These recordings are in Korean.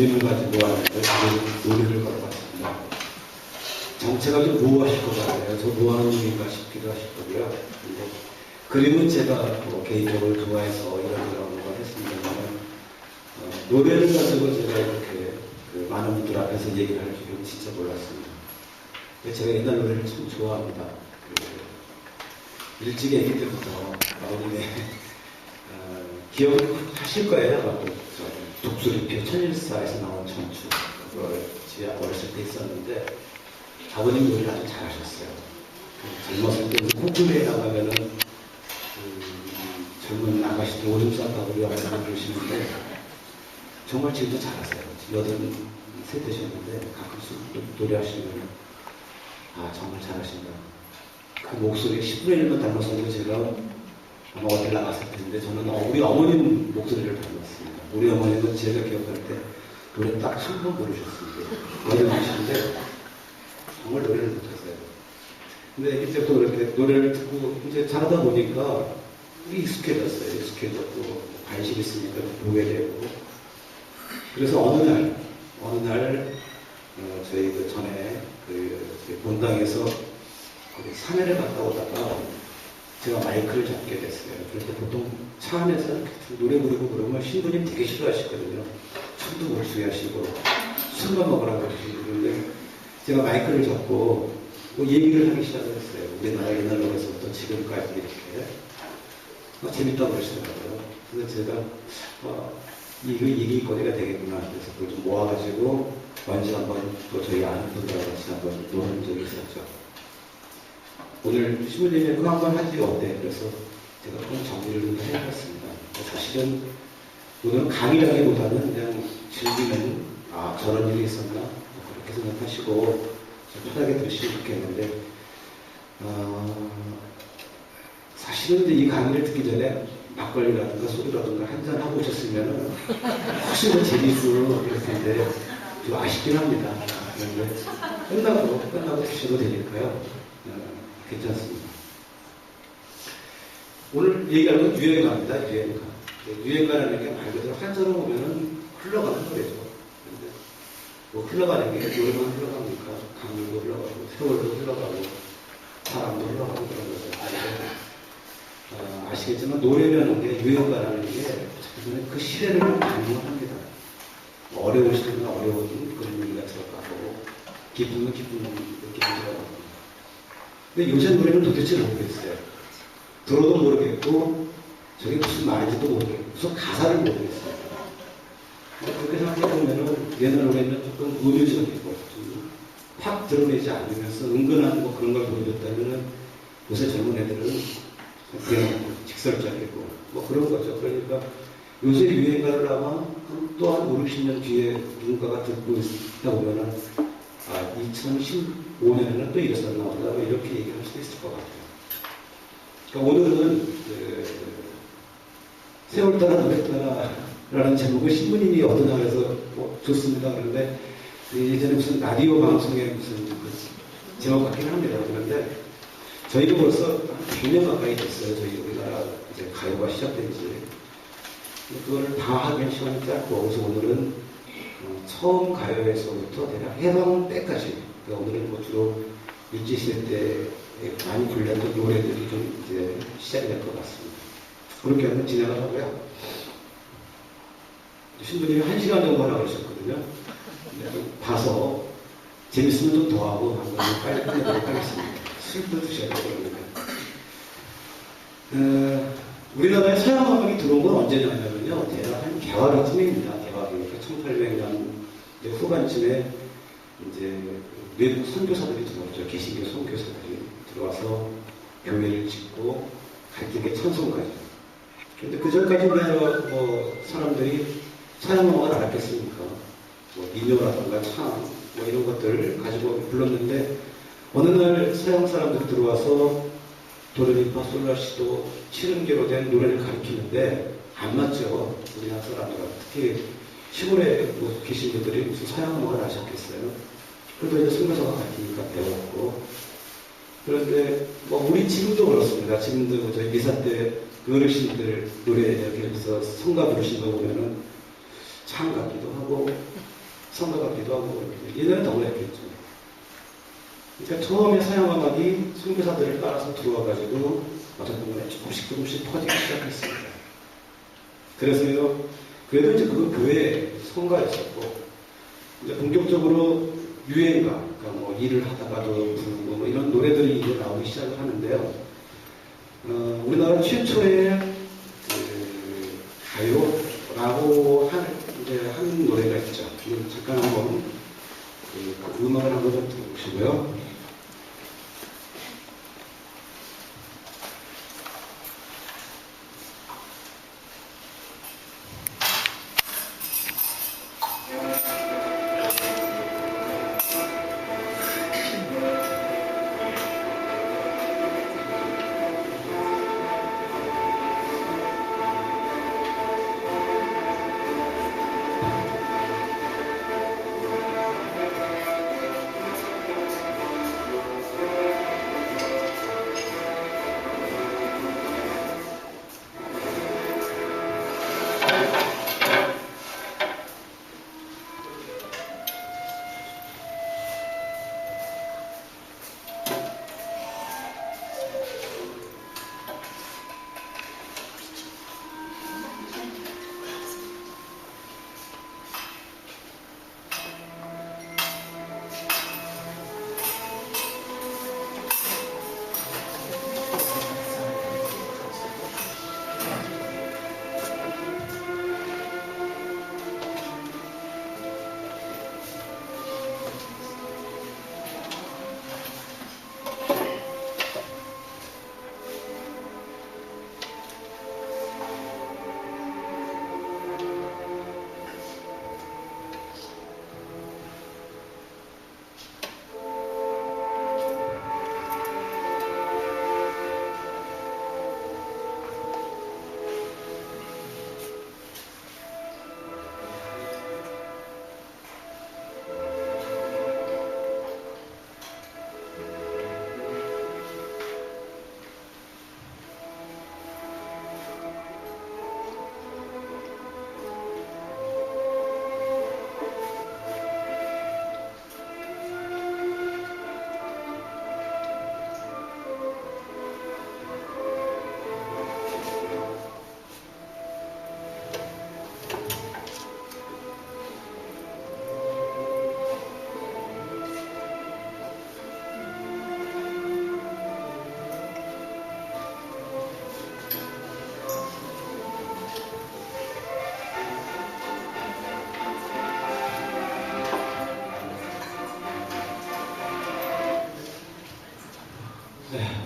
그림을 가지고 왔는데 노래를 걸어봤습니다. 정체가 좀 모호하실 것 같아요. 저 뭐하는 일인가 싶기도 하실 거고요. 근데 그림은 제가 뭐 개인적으로 좋아해서 이런저런 걸 했습니다만 노래를 가지고 제가 이렇게 그 많은 분들 앞에서 얘기를 할 줄은 진짜 몰랐습니다. 제가 옛날 노래를 참 좋아합니다. 일찍 애기 때부터 아버님의 기억하실 거예요. 독수리표 천일사에서 나온 전주 그걸 집에 어렸을 때 있었는데 아버님 노래를 아주 잘하셨어요. 젊었을 때 콩쿠르에 나가면은 젊은 아가씨들 오줌 쌌다고 우리 어머니 그러시는데 정말 지금도 잘하세요. 83 되셨는데 가끔씩 노래하시면 아 정말 잘하신다. 그 목소리 10분의 1만 닮았었는데 제가 아마 어딜 나갔을 텐데 저는 우리 어머님 목소리를 닮았습니다. 우리 어머니는 제가 기억할 때 노래 딱 한 번 부르셨습니다. 어려우시는데 정말 노래를 못했어요. 근데 이제부터 이렇게 노래를 듣고 이제 잘하다 보니까 익숙해졌어요. 익숙해졌고 관심 있으니까 보게 되고 그래서 어느 날 저희 그 전에 그 본당에서 산에를 갔다 오다가 제가 마이크를 잡게 됐어요. 그런데 보통 차 안에서 노래 부르고 그러면 신부님 되게 싫어하시거든요. 술도 몰수히 하시고 술만 먹으라고 그러시고 그런데 제가 마이크를 잡고 뭐 얘기를 하기 시작했어요. 우리나라 옛날 노래에서부터 지금까지 이렇게 재밌다고 그러시더라고요. 그래서 제가 이거 얘기거리가 되겠구나. 그래서 그걸 좀 모아가지고 언제 한번 또 저희 아는 분들하고 같이 한번 노는 적이 있었죠. 오늘 신부님이 그거 한번 하지 어때? 그래서 제가 좀 정리를 좀 해봤습니다. 사실은 오늘은 강의라기보다는 그냥 즐기는 저런 일이 있었나 그렇게 생각하시고 편하게 들으시면 좋겠는데 사실은 이제 이 강의를 듣기 전에 막걸리라든가 소주라든가 한잔 하고 오셨으면 훨씬 더 재미있고 그럴 텐데 좀 아쉽긴 합니다. 그런데 끝나고 드셔도 되니까요. 괜찮습니다. 오늘 얘기할 건 유행가입니다. 유행가. 유행가라는 게 말 그대로 한자로 보면은 흘러가는 거죠. 근데 뭐 흘러가는 게 노래만 흘러갑니까? 강물도 흘러가고 세월도 흘러가고 사람도 흘러가고 그런 거죠. 아시겠지만 노래라는 게 유행가라는 게 그 시대를 반영합니다. 어려운 시대는 어려운 그런 얘기가 들어가고 기쁨은 기쁨 이렇게 들어가고 근데 요새 노래는 도대체 모르겠어요. 들어도 모르겠고 저게 무슨 말인지도 모르겠고 무슨 가사를 모르겠어요. 그렇게 생각해보면 옛날 노래는 조금 의료적이고 팍 드러내지 않으면서 은근한 뭐 그런 걸 보여줬다면 요새 젊은 애들은 그냥 직설적이고 뭐 그런 거죠. 그러니까 요새 유행가를 아마 또한 5, 60년 뒤에 누군가가 듣고 있다 보면은 2015년에는 또 이랬었나 보다 이렇게 얘기할 수도 있을 것 같아요. 그러니까 오늘은 세월 따라 노래 따라라는 제목을 신부님이 얻으나 그래서 좋습니다. 그런데 예전에 무슨 라디오 방송에 무슨 제목 같긴 합니다. 그런데 저희도 벌써 한 100년 가까이 됐어요. 저희 우리나라 이제 가요가 시작된 지. 그거를 다 하기엔 시간이 짧고 그래서 오늘은 처음 가요에서부터 대략 해방 때까지 그러니까 오늘은 뭐 주로 일제시대 때 많이 불렸던 노래들이 좀 이제 시작이 될 것 같습니다. 그렇게 한번 진행을 하고요. 신부님이 1시간 정도 하라고 하셨거든요. 봐서 재밌으면 좀 더 하고 한번 빨리 끝내도록 하겠습니다. 술도 드셔야 되거든요. 우리나라에 서양 음악이 들어온 건 언제냐면요. 대략 한 개화기쯤입니다. 개화기. 1800년 후반쯤에 이제 외국 선교사들이 들어왔죠. 개신교 선교사들이 들어와서 교회를 짓고 갈등의 찬송가죠. 그런데 그 전까지 우리나라 사람들이 서양 음악을 알았겠습니까? 민요라든가 창, 이런 것들을 가지고 불렀는데 어느 날 서양 사람들이 들어와서 도레미파 솔라시도 7음계로 된 노래를 가르치는데 안 맞죠. 우리나라 사람들은 특히 시골에 계신 분들이 무슨 서양 음악을 아셨겠어요. 그래도 이제 선교사가 가르치니까 배웠고 그런데 우리 지금도 그렇습니다. 지금도 저희 미사 때 어르신들 노래 여기서 성가 부르신 거 보면은 창 같기도 하고 성가 같기도 하고, 예전에 더 그랬겠죠. 그러니까 처음에 서양음악이 선교사들을 따라서 들어와가지고 어떤 부분에 조금씩 퍼지기 시작했습니다. 그래서요, 그래도 이제 그건 교회 성가였었고, 이제 본격적으로 유행가, 그러니까 뭐 일을 하다가도 부르고 뭐 이런 노래들이 이제 나오기 시작을 하는데요. 우리나라 최초의 가요라고 한 노래가 있죠. 잠깐 한번 그 음악을 한번 좀 들어보시고요.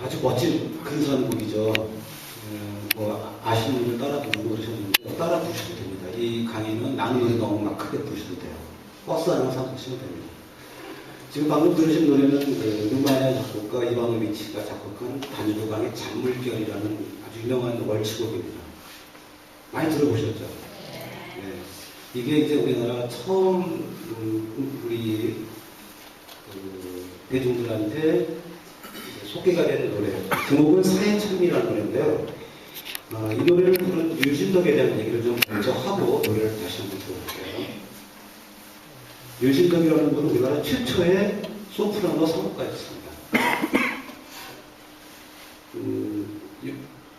아주 멋진 근사곡이죠. 뭐 아시는 분들 따라 부르고 그러셨는데 따라 부르셔도 됩니다. 이 강의는 나누는 너무 막 크게 부르셔도 돼요. 버스 안에서 부르시면 됩니다. 지금 방금 들으신 노래는 르마야 작곡가 이바노비치가 작곡한 단조강의 잔물결이라는 아주 유명한 월치곡입니다. 많이 들어보셨죠? 네. 이게 이제 우리나라 처음 우리 대중들한테 소개가 되는 노래예요. 제목은 사해참이라는 노래인데요. 이 노래를 부른 유진덕에 대한 얘기를 좀 먼저 하고 노래를 다시 한번 들어볼게요. 유진덕이라는 분은 우리나라 최초의 소프라노 성악가였습니다.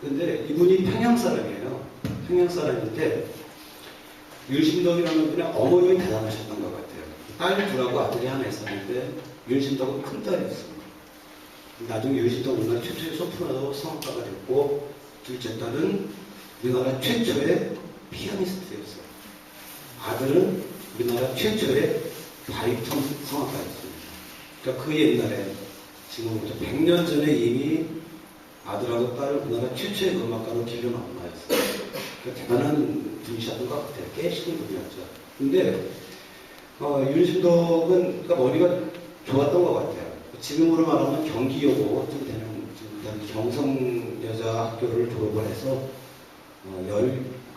근데 이분이 평양 사람이에요. 평양 사람인데 유진덕이라는 분의 어머님이 대단하셨던 것 같아요. 딸 둘하고 아들이 하나 있었는데 유진덕은 큰 딸이었습니다. 나중에 유진덕은 우리나라 최초의 소프라노 성악가가 됐고 둘째 딸은 우리나라 최초의 피아니스트였어요. 아들은 우리나라 최초의 바리톤 성악가였습니다. 그러니까 그 옛날에 지금부터 100년 전에 이미 아들하고 딸을 우리나라 최초의 음악가로 길러놓은 엄마였어요. 그러니까 대단한 분이셨던 것 같아요. 깨시는 분이었죠. 근데 윤신덕은 그러니까 머리가 좋았던 것 같아요. 지금으로 말하면 경기여고쯤 되는 경성 여자 학교를 졸업을 해서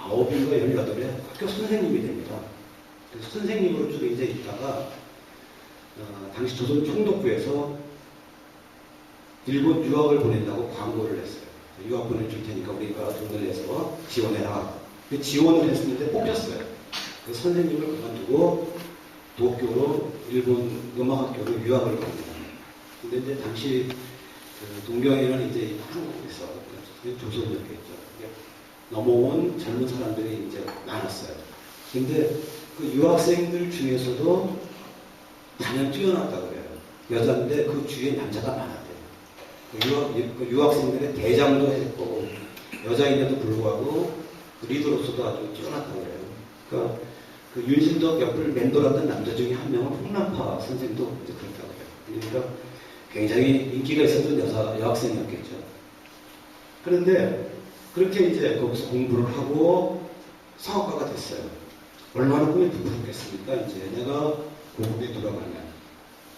19인가 18에 학교 선생님이 됩니다. 그래서 선생님으로 쭉 이제 있다가 당시 조선 총독부에서 일본 유학을 보낸다고 광고를 했어요. 유학 보내줄 테니까 우리가 돈을 내서 지원해라. 그 지원을 했었는데 뽑혔어요. 그 선생님을 그만두고 도쿄로 일본 음악학교로 유학을 갑니다. 근데 이제 당시 그 동경에는 이제 한국에서 조선이었겠죠. 넘어온 젊은 사람들이 이제 많았어요. 근데 그 유학생들 중에서도 단연 뛰어났다고 그래요. 여자인데 그 주위에 남자가 많았대요. 그 유학생들의 대장도 했고 여자인데도 불구하고 리더로서도 아주 뛰어났다고 그래요. 그러니까 그 윤신덕 옆을 맴돌았던 남자 중에 한 명은 홍남파 선생도 이제 그렇다고 해요. 그러니까 굉장히 인기가 있었던 여학생이었겠죠. 그런데 그렇게 이제 거기서 공부를 하고 성악가가 됐어요. 얼마나 꿈이 부풀었겠습니까? 이제 내가 고국에 돌아가면,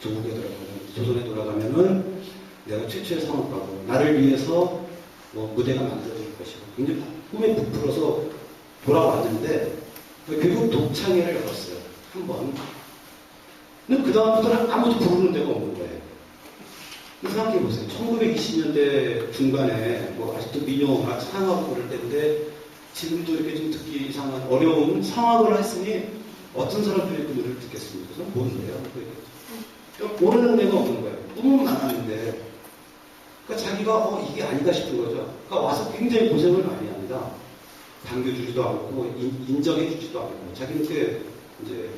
조국에 돌아가면, 조선에 돌아가면은 내가 최초의 성악가고 나를 위해서 뭐 무대가 만들어질 것이고 굉장히 꿈에 부풀어서 돌아왔는데 결국 독창회를 열었어요. 한 번. 근데 그 다음부터는 아무도 부르는 데가 없는 거예요. 생각해보세요. 1920년대 중반에 뭐 아직도 민요나 창하고 그럴 때인데 지금도 이렇게 좀 듣기 이상한 어려운 성악을 했으니 어떤 사람들이 그 노래를 듣겠습니까? 그래서 뭔데요? 그러니까 모르는 데가 없는 거예요. 꿈은 많았는데 그러니까 자기가 이게 아니다 싶은 거죠. 그러니까 와서 굉장히 고생을 많이 합니다. 반겨주지도 않고 인정해주지도 않고 자기는 꽤 이제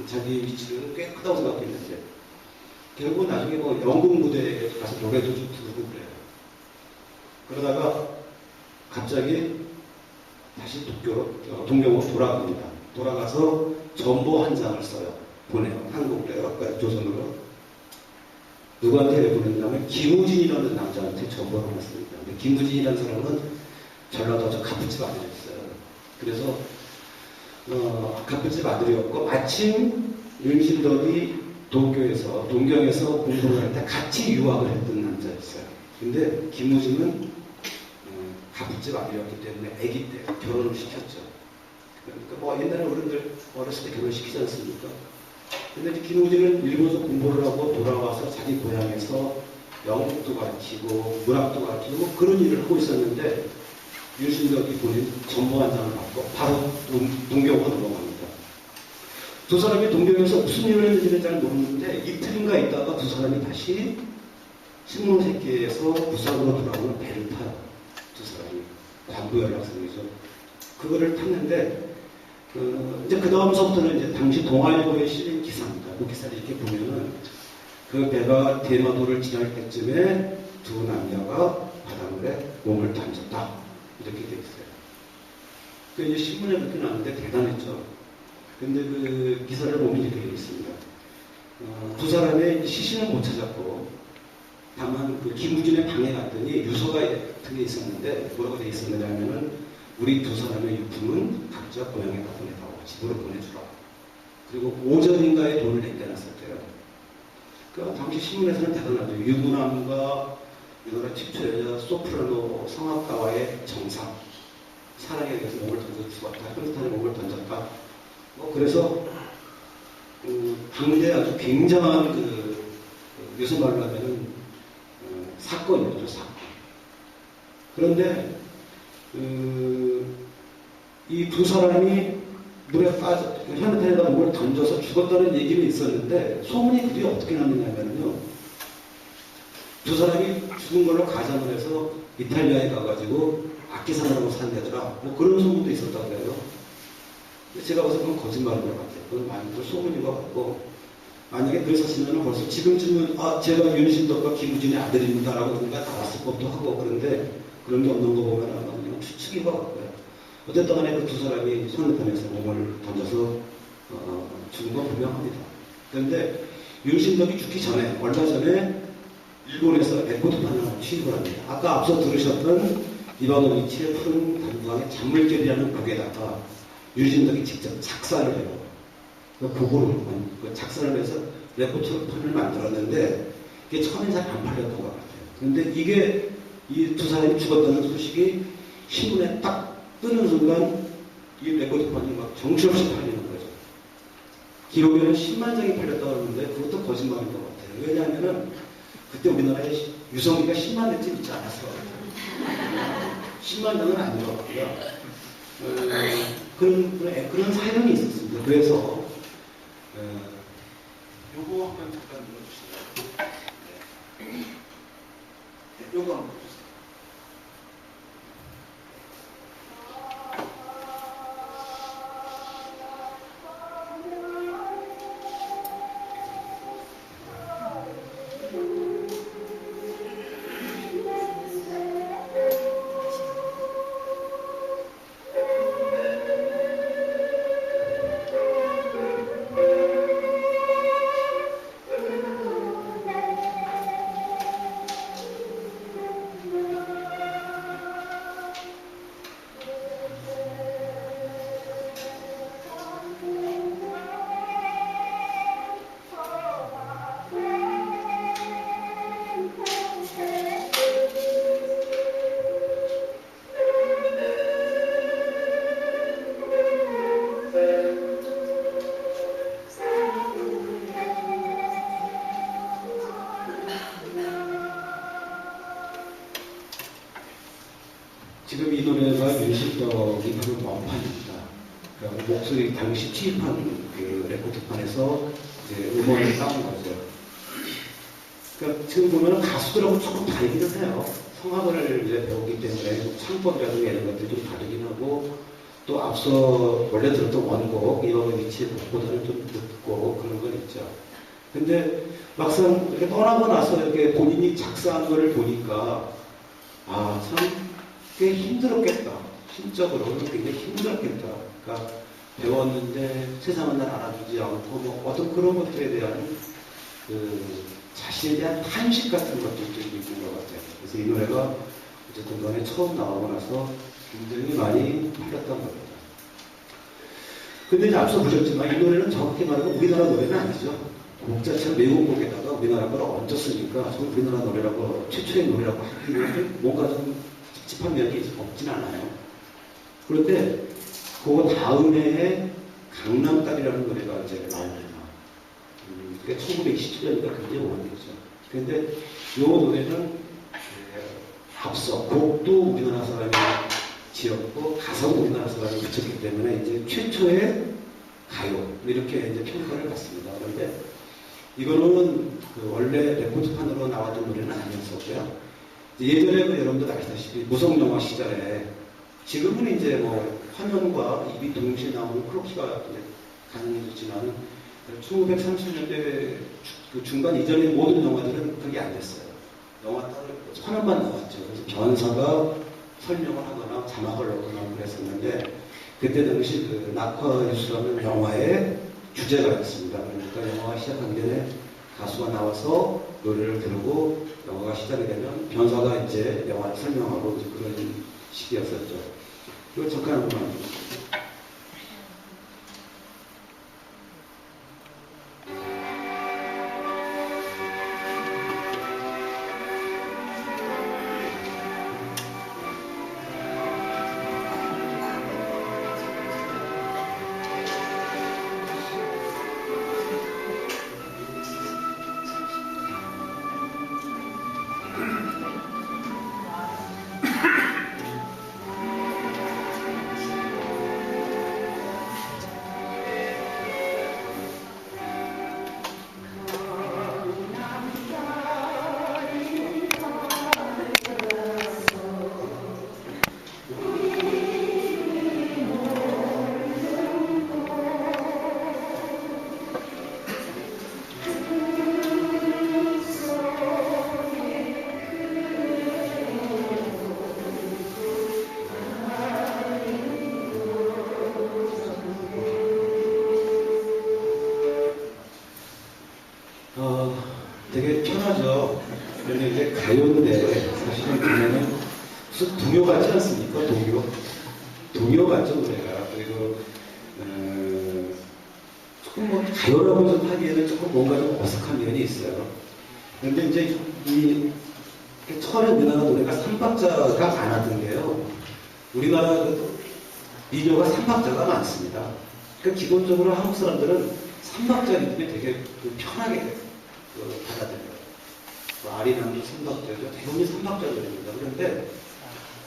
자기 위치는 꽤 크다고 생각했는데 결국 나중에 뭐 연극 무대에 가서 노래도 좀 부르고 그래요. 그러다가 갑자기 다시 동경으로 돌아갑니다. 돌아가서 전보 한 장을 써요. 보내요. 한국으로요. 그러니까 조선으로. 누구한테 보냈냐면 김우진이라는 남자한테 전보를 하나 씁니다. 근데 김우진이라는 사람은 전라도 저 갑부집 아들이었어요. 그래서 갑부집 아들이었고 마침 윤신덕이 동경에서 공부를 할 때 같이 유학을 했던 남자였어요. 근데 김우진은 갑부집 아들이었기 때문에 아기 때 결혼을 시켰죠. 그러니까 뭐 옛날에 어른들 어렸을 때 결혼시키지 않습니까? 근데 이제 김우진은 일본에서 공부를 하고 돌아와서 자기 고향에서 영국도 가르치고 문학도 가르치고 뭐 그런 일을 하고 있었는데 윤신덕이 보낸 전보 한 장을 받고 바로 동경으로 넘어갑니다. 두 사람이 동경에서 무슨 일을 했는지는 잘 모르는데 이틀인가 있다가 두 사람이 다시 신문새끼에서 부산으로 돌아오는 배를 타요. 두 사람이 관부 연락선이죠. 그거를 탔는데 이제 그 다음서부터는 이제 당시 동아일보에 실린 기사입니다. 그 기사를 이렇게 보면은 그 배가 대마도를 지날 때쯤에 두 남녀가 바닷물에 몸을 던졌다 이렇게 돼 있어요. 그 이제 신문에 그렇게 나왔는데 대단했죠. 근데 그 기사를 보면 이렇게 되어 있습니다. 두 사람의 시신은 못 찾았고 다만 그 김우진의 방에 갔더니 유서가 등에 있었는데 뭐라고 되어 있었느냐면은 우리 두 사람의 유품은 각자 고향에다 보내다오. 집으로 보내주라. 그리고 오전인가에 돈을 내겨놨었대요. 그 당시 신문에서는 대단하죠. 유부남과 우리나라 최초 여자 소프라노 성악가와의 정상. 사랑에 대해서 몸을 던져 죽었다. 현탄에 몸을 던졌다. 그래서 당대 아주 굉장한 요새 말로 하면은 사건이었죠. 사건. 그런데 이 두 사람이 물에 빠져 현탄에다 몸을 던져서 죽었다는 얘기는 있었는데 소문이 그게 어떻게 났느냐면요. 두 사람이 죽은 걸로 가정을 해서 이탈리아에 가가지고 악기사나라고 산다더라. 뭐 그런 소문도 있었다고 해요. 제가 봐서 그건 거짓말인 것 같아요. 그건 많이 소문인 것 같고, 만약에 그랬었으면 벌써 지금쯤은, 제가 윤신덕과 김우진의 아들입니다라고 누군가 나왔을 것도 하고, 그런데 그런 게 없는 거 보면 아마 그냥 추측인 것 같고요. 어쨌든 간에 그 두 사람이 선내탄에서 몸을 던져서 죽은 건 분명합니다. 그런데 윤신덕이 죽기 전에, 얼마 전에 일본에서 레코드판을 취입을 합니다. 아까 앞서 들으셨던 이바노비치의 푸른 단부강의 잔물결이라는 곡에다가 윤신덕이 직접 작사를 해요. 그거를 작사를 해서 레코드판을 만들었는데 이게 처음엔 잘 안 팔렸던 것 같아요. 그런데 이게 이 두 사람이 죽었다는 소식이 신문에 딱 뜨는 순간 이 레코드판이 막 정신없이 팔리는 거죠. 기록에는 10만 장이 팔렸다고 하는데 그것도 거짓말인 것 같아요. 왜냐하면은 그때 우리나라에 유성기가 10만 대쯤 있지 않았어. 10만 장은 아닌 것 같고요. 그런 사연이 있었습니다. 그래서 지금 이 노래가 윤식덕이 부른 원판입니다. 그러니까 목소리 당시 취입한 그 레코드판에서 이제 음원을 따온 거죠. 그러니까 지금 보면 가수들하고 조금 다르기는 해요. 성악을 이제 배우기 때문에 창법이라든가 이런 것들이 좀 다르긴 하고, 또 앞서 원래 들었던 원곡, 이런 위치의 곡보다는 좀 늦고 그런 건 있죠. 근데 막상 이렇게 떠나고 나서 이렇게 본인이 작사한 거를 보니까, 아, 참 꽤 힘들었겠다. 심적으로는 굉장히 힘들었겠다. 그러니까 배웠는데 세상은 날 알아주지 않고, 뭐 어떤 그런 것들에 대한 그 자신에 대한 탄식 같은 것들도 있는 것 같아요. 그래서 이 노래가 어쨌든 간에 처음 나오고 나서 굉장히 많이 팔렸던 겁니다. 근데 이제 앞서 보셨지만 이 노래는 정확히 말하면 우리나라 노래는 아니죠. 곡 자체는 외국 곡에다가 우리나라 걸 얹었으니까 전 우리나라 노래라고, 최초의 노래라고 하기에는 뭔가 좀 찝찝한 면이 없진 않아요. 그런데 그 다음 해에 강남딸이라는 노래가 이제 나옵니다. 그게 1927년이니까 굉장히 오래됐죠. 그런데 이 노래는 앞서 곡도 우리나라 사람이 지었고 가사도 우리나라 사람이 붙였기 때문에 이제 최초의 가요 이렇게 이제 평가를 받습니다. 그런데 이거는 그 원래 레코드판으로 나왔던 노래는 아니었었고요. 예전에 그 여러분들 아시다시피 무성영화 시절에, 지금은 이제 뭐 화면과 입이 동시에 나오는 클로키가 가능해졌지만 1930년대 그 중반 이전의 모든 영화들은 그게 안 됐어요. 영화 따로 화면만 나왔죠. 그래서 변사가 설명을 하거나 자막을 넣거나 그랬었는데, 그때 당시 그 낙화유수라는 영화의 주제가 있습니다. 그러니까 영화가 시작하기 전에 가수가 나와서 노래를 부르고 영화가 시작이 되면 변사가 이제 영화를 설명하고 그런 시기였었죠. 이거 잠깐 한번. 되게 편하죠. 그런데 이제 가요인데 사실은 보면은 무슨 동요 같지 않습니까? 동요 같죠, 노래가. 그리고 조금 뭐 가요라고 좀 하기에는 조금 뭔가 좀 어색한 면이 있어요. 그런데 이제 이 처음에 우리나라 노래가 3박자가 많았던 게요. 우리나라 그 민요가 3박자가 많습니다. 그러니까 기본적으로 한국 사람들은 3박자 리듬이 되게 편하게 받아들여요. 아리랑도 3박자죠. 대부분이 3박자 노래입니다. 그런데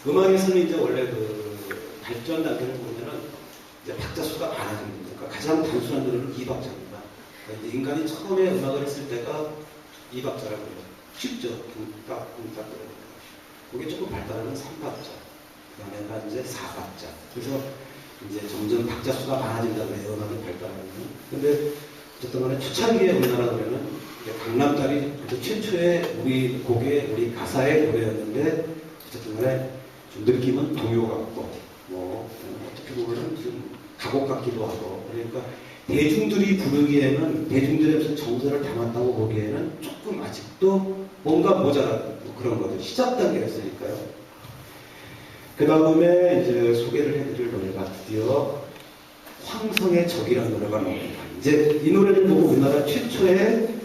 음악에서는 이제 원래 그 발전 단계를 보면은 이제 박자 수가 많아집니다. 그러니까 가장 단순한 노래는 2박자입니다. 그러니까 인간이 처음에 음악을 했을 때가 2박자라고 해요. 쉽죠. 쿵딱 쿵딱 그러니까. 그게 조금 발달하면 3박자. 그 다음에가 이제 4박자. 그래서 이제 점점 박자 수가 많아진다고 해요. 음악이 발달하면. 근데 어쨌든 간에 초창기에 우리나라 노래는 강남딸이 최초의 우리 곡의 우리 가사의 노래였는데, 어쨌든 간에 좀 느낌은 동요 같고, 뭐 어떻게 보면 좀 가곡 같기도 하고, 그러니까 대중들이 부르기에는, 대중들의 무슨 정서를 담았다고 보기에는 조금 아직도 뭔가 모자란 그런 거죠. 시작 단계였으니까요. 그 다음에 이제 소개를 해드릴 노래가 드디어 황성의 적이라는 노래가 나옵니다. 이제 이 노래를 보고 우리나라 최초의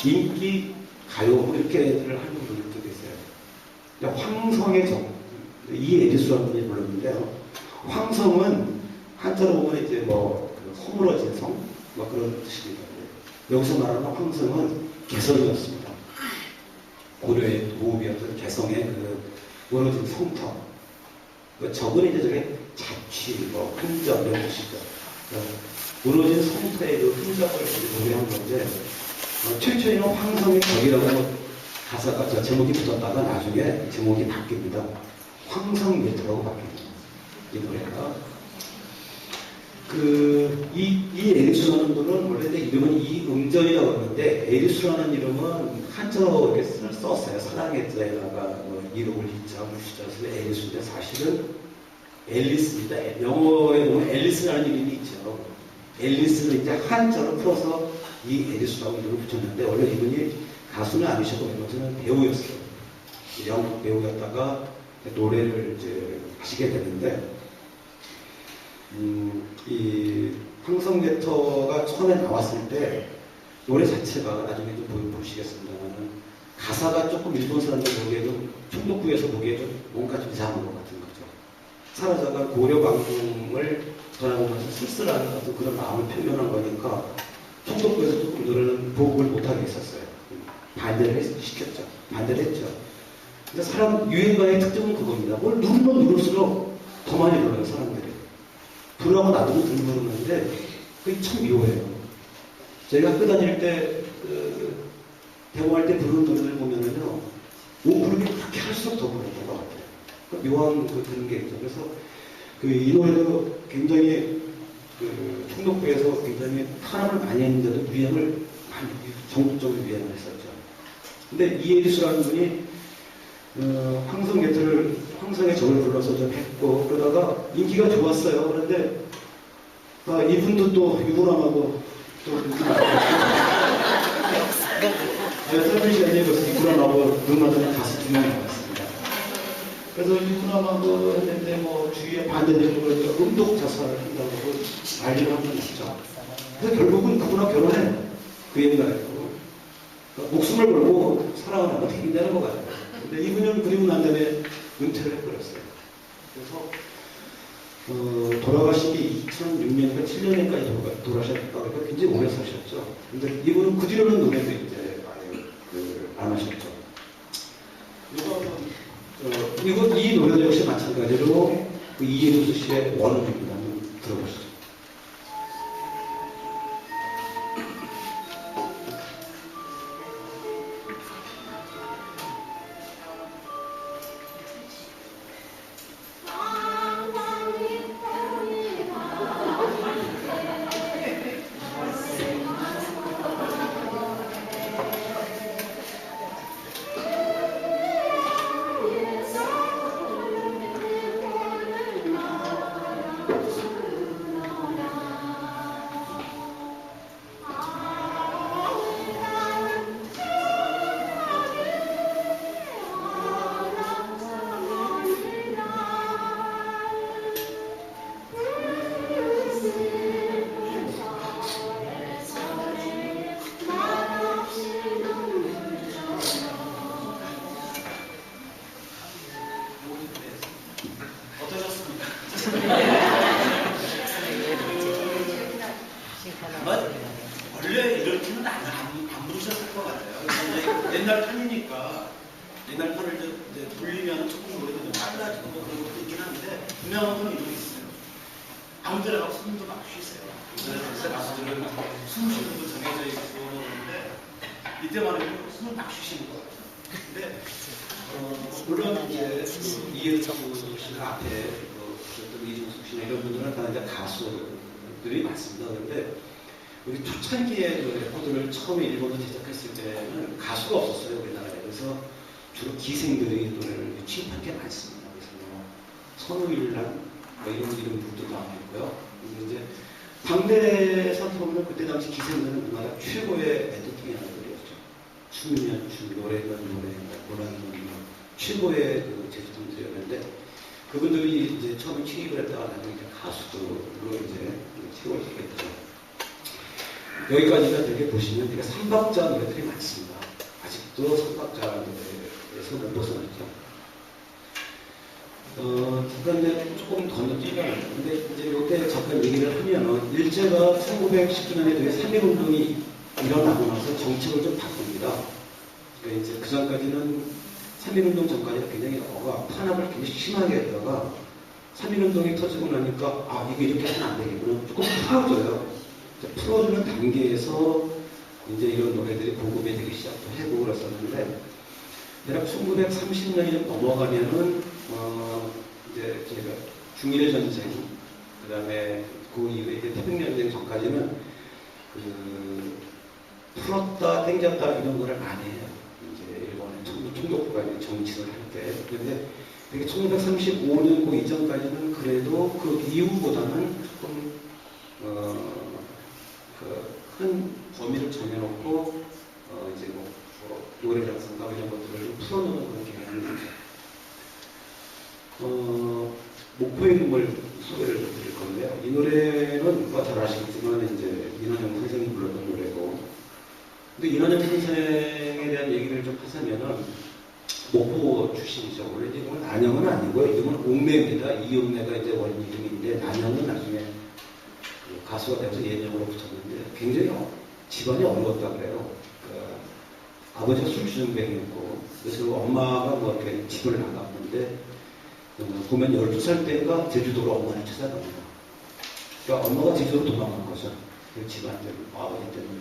인기 가요 이렇게를 하는 분들도 계세요. 황성의 적, 이에디수라는 분이 불렀는데요. 황성은 한자로 보면 이제 뭐 허물어진 성, 뭐 그런 뜻입니다. 여기서 말하는 황성은 개성이었습니다. 고려의 도읍이었던 개성의 그 무너진 성터. 적은 이제 저게 자취, 뭐 흔적 이런 뜻이죠. 무너진 성터의 그 흔적을 노래한 건데 최초에는 황성의 벽이라고 가사가 제목이 붙었다가 나중에 제목이 바뀝니다. 황성예토라고 바뀝니다. 이 노래가 이 에리수라는 분은 원래 이름은 이응전이라고 하는데 에리수라는 이름은 한자로 이렇게 썼어요. 사랑했자에다가 뭐 이름을 잊자 무시자서 에리수인데 사실은 앨리스입니다. 영어에 보면 앨리스라는 이름이 있죠. 앨리스를 이제 한자로 풀어서 이 에리수라고 이름을 붙였는데 원래 이분이 가수는 아니셨고 저는 배우였어요. 영국 배우였다가 노래를 이제 하시게 됐는데 이 황성예터가 처음에 나왔을 때 노래 자체가 나중에 좀 보시겠습니다만 가사가 조금 일본 사람들 보기에도 총독부에서 보기에 좀 뭔가 좀 이상한 것 같은 거죠. 사라져간 고려방송을 돌아보면서 쓸쓸한 어떤 그런 마음을 표현한 거니까 총독부에서 조금 노래는 보급을 못하게 했었어요. 반대를 시켰죠. 반대를 했죠. 근데 사람 유행가의 특징은 그겁니다. 뭘 누르면 누를수록 더 많이 불러요 사람들이. 불러하고 놔두면 덜 부르는데 그게 참 묘해요. 저희가 학교 다닐 때 대모할 때 부르는 노래들 보면은요 못 부르기 그렇게 할수록 더 부르는 것 같아요. 묘한 그런 게 있죠. 그래서 이 노래도 굉장히 총독부에서 굉장히 탄압을 많이 했는데도 유행을 많이 전국적으로 유행을 했었죠. 근데 이에리수라는 분이 황성의 적을 불러서 좀 했고 그러다가 인기가 좋았어요. 그런데 이분도 또 유부남하고 또 짧은 시간에 벌써 유부남하고 눈맞은 가수 2명이 나왔습니다. 그래서 유부남하고 했는데 뭐 주위에 반대되고 그러니까 음독 자살을 한다고 난리가 한 번 있죠. 그래서 결국은 그분하고 결혼해요. 그 옛날에 목숨을 걸고 사랑을 하면 되긴 되는 것 같아요. 근데 이분은 그리고 난 다음에 은퇴를 해버렸어요. 그래서 돌아가신 게 2006년인가 7년에까지 돌아가셨다고 하니까 굉장히 오래 사셨죠. 근데 이분은 그 뒤로는 노래도 이제 안 하셨죠. 이 노래도 역시 마찬가지로 이에리수 씨의 원음입니다. 한번 들어보시죠. 원래 이렇게는 안 부르셨을 것 같아요. 옛날 편이니까 옛날 편을 이제 돌리면 조금 노래가 좀 빨라지고 뭐 그런 것도 있긴 한데 분명한 건 이런 게 있어요. 아무 데나 가서 숨도 막 쉬세요. 그래서 가수들은 숨 쉬는 거 정해져 있고 그러는데 이때만 해도 숨을 막 쉬시는 것 같아요. 근데 물론 이제 이해성 씨나 앞에 이중숙 씨나 이런 분들은 다 이제 가수들이 많습니다. 그런데 우리 초창기에 레코드를 처음에 일본에 제작했을 때는 가수가 없었어요, 우리나라에. 그래서 주로 기생들이 노래를 취입한 게 많습니다. 그래서 뭐 선우일란 뭐 이런 분들도 나왔고요. 이제 당대에서 보면 그때 당시 기생들은 우리나라 최고의 엔터테이너들이었죠. 춤이면 춤, 노래면 노래, 문화면 최고의 제주분들이었는데 그분들이 이제 처음에 취입을 했다가 나중에 가수들로 이제 채워지게 됐죠. 여기까지가 되게 보시면 되게 삼박자 노래들이 많습니다. 아직도 삼박자 노래에서 못 벗어났죠. 잠깐 조금 건너뛰면 근데 이제 요때 잠깐 얘기를 하면은 일제가 1919년에 3.1운동이 일어나고 나서 정책을 좀 바꿉니다. 그러니까 이제 그 전까지는 3.1운동 전까지는 굉장히 탄압을 굉장히 심하게 했다가 3.1운동이 터지고 나니까 아 이게 이렇게 하면 안 되겠구나. 조금 풀어줘요. 풀어주는 단계에서 이제 이런 노래들이 보급이 되기 시작도 하고 그랬었는데 대략 1930년이 넘어가면은 이제 저희가 중일 전쟁 그다음에 그 이후에 이제 태평양전쟁 전까지는 그 풀었다 땡겼다 이런 거를 안 해요. 이제 일본의 총독부가 정치를 할 때. 그런데 1935년 그 이전까지는 그래도 그 이후보다는 조금 그 큰 범위를 정해놓고 이제 뭐 노래라든가 이런 것들을 풀어놓는 그런 경향이 있죠. 목포의 눈물 소개를 드릴 건데요. 이 노래는 잘 아시겠지만 이제 이난영 선생이 불렀던 노래고, 근데 이난영 선생에 대한 얘기를 좀 하자면은 목포 출신이죠. 원래 이름은 난영은 아니고요. 이름은 옥매입니다. 이옥매가 이제 원래 이름인데 난영은 나중에 그 가수가 되어서 예명으로 붙였는데 굉장히 집안이 어려웠다 그래요. 아버지가 술주정뱅이였고 그래서 엄마가 뭐 이렇게 집을 나갔는데 보면 12살 때인가 제주도로 엄마를 찾아갑니다. 그러니까 엄마가 제주도로 도망간 거죠. 그 집안 때문에, 아버지 때문에.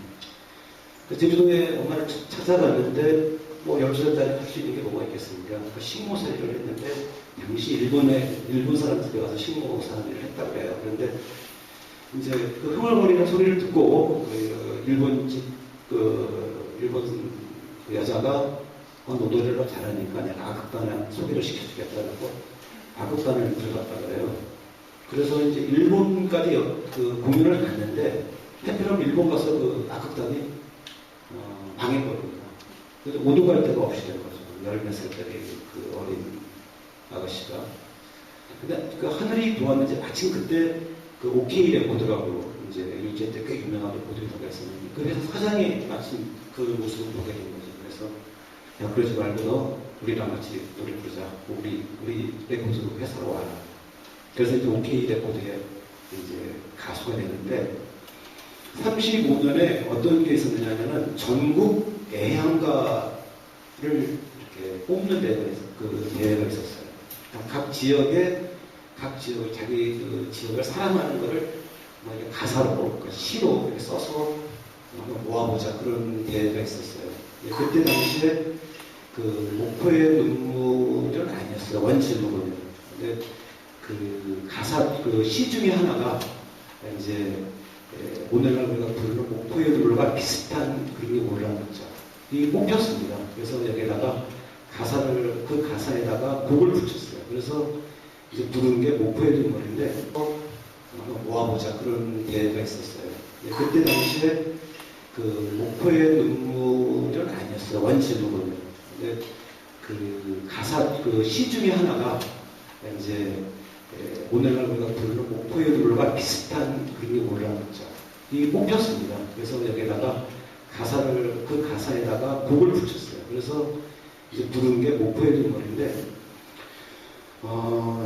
그 제주도에 엄마를 찾아갔는데 뭐 12살짜리 할 수 있는 게 뭐가 있겠습니까? 그 식모살이를 했는데 당시 일본 사람들이 와서 식모살이를 했다고 해요. 그런데 이제 그 흥얼거리는 소리를 듣고 그 일본 그 여자가 노래를 잘하니까 내가 악극단에 소개를 시켜주겠다고 악극단을 들어갔다 그래요. 그래서 이제 일본까지 그 공연을 갔는데 해피럼 일본 가서 그 악극단이 망해버립니다. 그래서 오도 갈 데가 없이 된 거죠. 10몇 살짜리 그 어린 아가씨가. 근데 그 하늘이 도왔는지 마침 그때 그 OK 레코드라고 이제 일제 때 꽤 유명한 레코드가 있었는데 그 회사 사장이 마침 그 모습을 보게 된 거죠. 그래서 야 그러지 말고 너 우리랑 같이 노래 부르자. 우리 레코드 회사로 와라. 그래서 이제 OK 레코드에 이제 가수가 되는데 35년에 어떤 게 있었느냐면은 전국 애향가를 이렇게 뽑는 대회가 있었어요. 그러니까 각 지역에 자기 그 지역을 사랑하는 거를 뭐 가사로, 그러니까 시로 이렇게 써서 한번 모아보자 그런 대회가 있었어요. 그때 당시에 그 목포의 눈물은 아니었어요. 원칙으로는. 근데 그 가사 그 시 중에 하나가 이제 오늘날 우리가 부르는 목포의 눈물과 비슷한 그런 게 올라왔죠. 이게 뽑혔습니다. 그래서 여기다가 그 가사에다가 곡을 붙였어요. 그래서 이제 부른 게 목포의 눈물인데 한번 모아보자 그런 대회가 있었어요. 그때 당시에 그 목포의 눈물은 아니었어요. 원칙으로는. 근데 그 가사 그 시 중에 하나가 이제 오늘날 우리가 부르는 목포의 눈물과 비슷한 그런 게 올라왔죠. 이게 뽑혔습니다. 그래서 여기다가 그 가사에다가 곡을 붙였어요. 그래서 이제 부른 게 목포의 눈물인데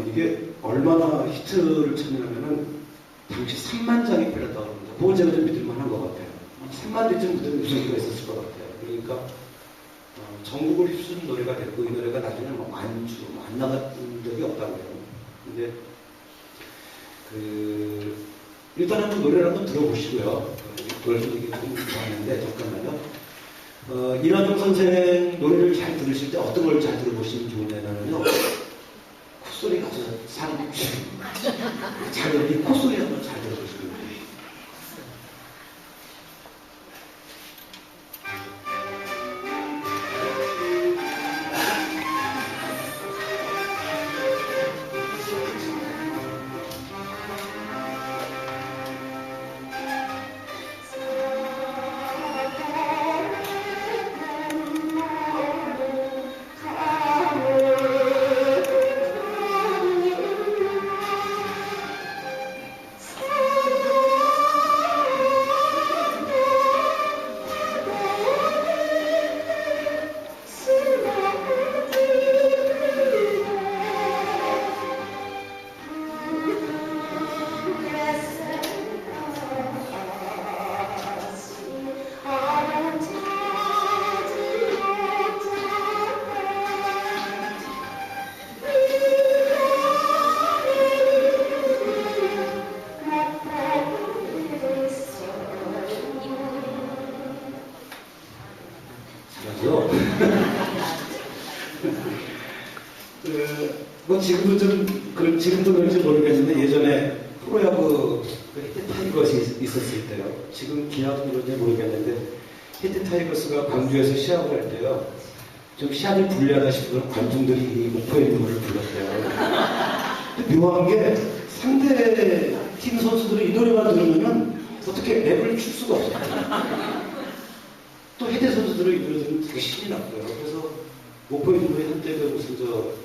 이게 얼마나 히트를 쳤냐면은 당시 3만 장이 팔렸다고 합니다. 그건 제가 좀 믿을만한 것 같아요. 3만 대쯤 무슨 소리가 있었을 것 같아요. 그러니까 전국을 휩쓰는 노래가 됐고 이 노래가 나중에 뭐 안 나갔던 적이 없다고 해요. 근데 일단 한번 노래를 한번 들어보시고요. 노래를 얘기 좀 좋았는데 잠깐만요. 이난영 선생 노래를 잘 들으실 때 어떤 걸 잘 들어보시면 좋으냐면요. 콧소리가 아주 사람이 잘 들어. 이 콧소리 한번 잘 들어보시고요. 뭐 지금도 지금도 그런지 모르겠는데 예전에 프로야구 히트 타이거스 있었을 때요. 지금 기아도 그런지 모르겠는데 히트 타이거스가 광주에서 시합을 할 때요. 좀 시합이 불리하다 싶으면 관중들이 이 목포의 눈물을 불렀대요. 근데 묘한 게 상대 팀 선수들이 이 노래만 들으면은 어떻게 랩을 출 수가 없어요. 또 해대 선수들은 이 노래 들으면 되게 신이 났고요. 그래서 목포의 눈물이 한때 그 무슨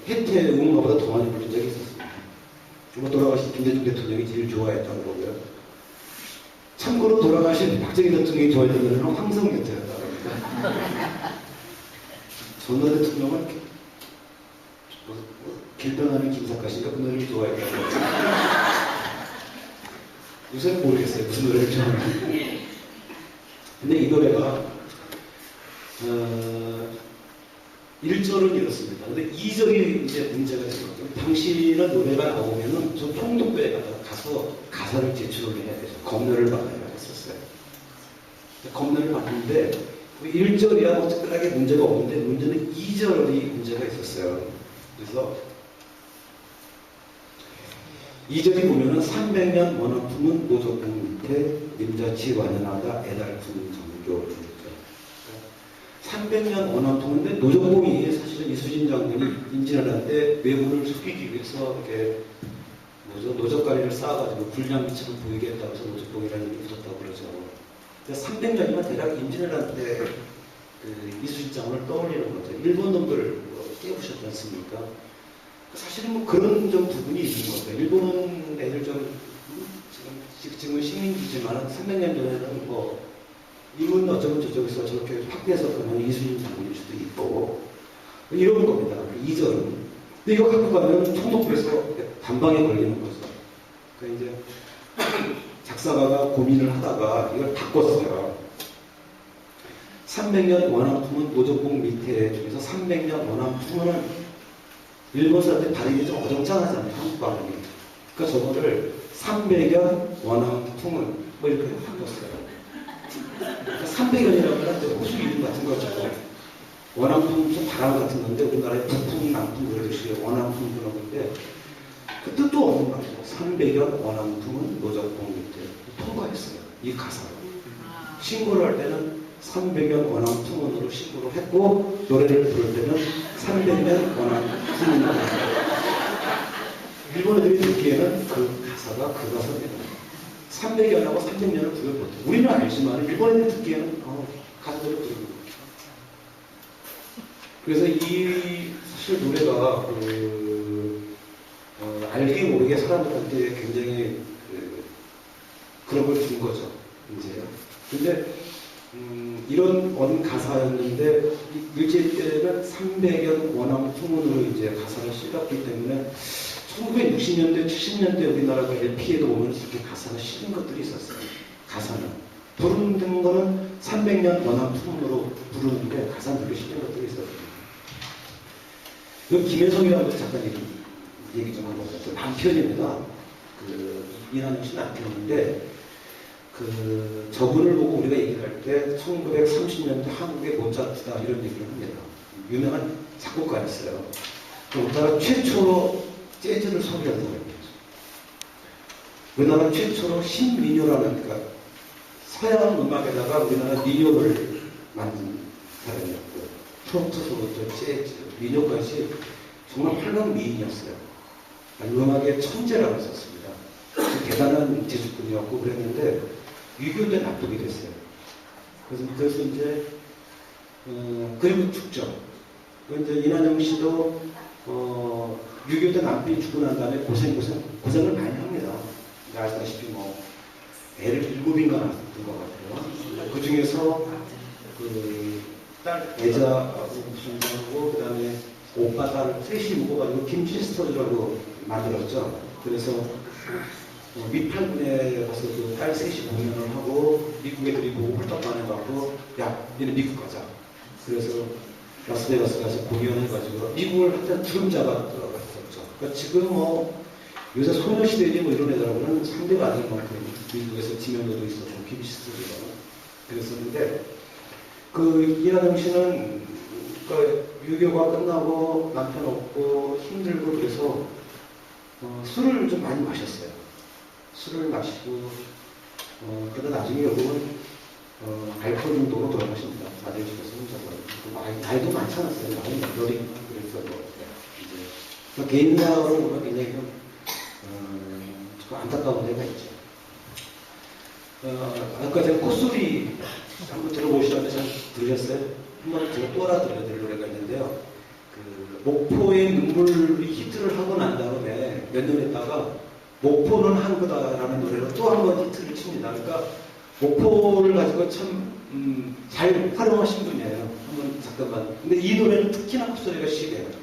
해태 응원가보다 더 많이 부른 적이 있었습니다. 정말 돌아가신 김대중 대통령이 제일 좋아했던 거고요. 참고로 돌아가신 박정희 대통령이 좋아했던 노래는 황성 곁이었다고 합니다. 전두환 대통령은 길변하는 김사과신가 그 노래를 좋아했다고 합니다. 요새는 모르겠어요. 무슨 노래를 좋아하는지. 근데 이 노래가 1절은 이렇습니다. 근데 2절이 이제 문제가 되는 거죠. 당신은 노래가 나오면은 저 총독부에 가서 가사를 제출을 해야 되죠. 검열을 받아야 했었어요. 검열을 받는데 1절이야 뭐 특별하게 문제가 없는데 문제는 2절이 문제가 있었어요. 그래서 2절이 보면은 300년 원한품은 노적봉 밑에 임자치 완연하다 애달픈 정교. 300년 원한통인데 노적봉이 사실은 이수진 장군이 임진을 할 때 외군을 속이기 위해서 이렇게 노적가리를 쌓아가지고 불량미처럼 보이게 했다고 해서 노적봉이라는 이름이 붙었다고 그러죠. 300년이면 대략 임진을 할 때 그 이수진 장군을 떠올리는 거죠. 일본 놈들 깨우셨지 않습니까? 사실은 뭐 그런 좀 부분이 있는 거죠. 일본 애들 좀 지금은 식민지지만 300년 전에는 뭐 이건 어쩌면 저쪽에서 저렇게 확대해서 그러면 이수진 장군일 수도 있고 이런 겁니다. 2절은. 근데 이거 갖고 가면 총독부에서 단방에 걸리는 거죠. 그러니까 이제 작사가가 고민을 하다가 이걸 바꿨어요. 300년 원한품은 노적봉 밑에 중에서 300년 원한품은 일본 사람들이 발음이 좀 어정쩡하잖아요. 한국 발음이. 그러니까 저거를 300년 원한품은 뭐 이렇게 바꿨어요. 300년이라고 하면 호수 이름 같은 거죠. 원한품 좀 바람 같은 건데 우리나라에 북풍, 남풍 그러듯이 원한품 그런 건데 그 뜻도 없는 거죠. 300년 원한품은 노적봉 밑에 통과했어요. 이 가사로. 신고를 할 때는 300년 원한품으로 신고를 했고 노래를 부를 때는 300년 원한품으로 일본 애들이 듣기에는 그 가사가 그 가사입니다. 300년하고 300년을 구별 못해요. 우리는 알지만 일본 애들이 듣기에는 가사대로 부르는 거예요. 그래서 이 사실 노래가 알게 모르게 사람들한테 굉장히 그런 걸 준 거죠. 이제요. 근데 이런 가사였는데 일제 때는 300년 원앙 풍문으로 이제 가사를 실었기 때문에 1960년대, 70년대 우리나라가 LP에도 오면 이렇게 가사가 실린 것들이 있었어요. 가사는. 부르는 거는 300년 원앙 풍문으로 부르는데 가사는 그렇게 실린 것들이 있었어요. 김혜성이라는 잠깐 얘기 좀 한번 해보세요. 남편입니다. 이난영 씨 남편인데 저분을 보고 우리가 얘기할 때 1930년대 한국의 모차르트다 이런 얘기를 합니다. 유명한 작곡가였어요. 우리나라 최초로 재즈를 소개한 사람이었죠. 우리나라 최초로 신민요라는 그러니까 서양 음악에다가 우리나라 민요를 만든 사람이었고 트로트부터 재즈, 민요까지 정말 활강 미인이었어요. 음악의 천재라고 했었습니다. 대단한 재주꾼이었고 그랬는데 6.25때 납북이 됐어요. 그래서 이제 그리고 죽죠. 그런데 이난영 씨도 6.25때 납북이 죽고 난 다음에 고생을 많이 합니다. 아시다시피 뭐 애를 7인가 낳았던 것 같아요. 그 중에서 딸 애자하고 무슨 하고 그다음에 오빠 딸을 셋이 묶어가지고 김치스터즈라고 만들었죠. 그래서 미팔군에 가서 그 딸 셋이 공연을 하고 미국 애들이 보고 홀떡반해갖고 야 얘네 미국 가자. 그래서 라스베가스 가서 공연해가지고 미국을 하여튼 주름자가 들어갔었죠. 그러니까 지금 뭐 요새 소녀시대니 뭐 이런 애들하고는 상대가 아닐 만큼 미국에서 지명도도 있었고 김시스터즈가 그랬었는데 이하정 씨는 그러니까 유교가 끝나고 남편 없고 힘들고 그래서 술을 좀 많이 마셨어요. 술을 마시고 그러다 나중에 여러분 알코올 중독으로 돌아가십니다. 아들 집에서 혼자서. 나이도 많지 않았어요. 나이 여덟이 그랬어. 이제 개인적으로 보면 굉장히 좀 안타까운 데가 있죠. 아까 제가 콧소리 한번 들어보시라고 잘 들으셨어요? 한번 제가 또 알아드려야 될 노래가 있는데요. 그 목포의 눈물이 히트를 하고 난 다음에 몇 년 있다가 목포는 한 거다라는 노래로 또 한 번 히트를 칩니다. 그러니까 목포를 가지고 참 잘 활용하신 분이에요. 한번 잠깐만. 근데 이 노래는 특히나 콧소리가 심해요.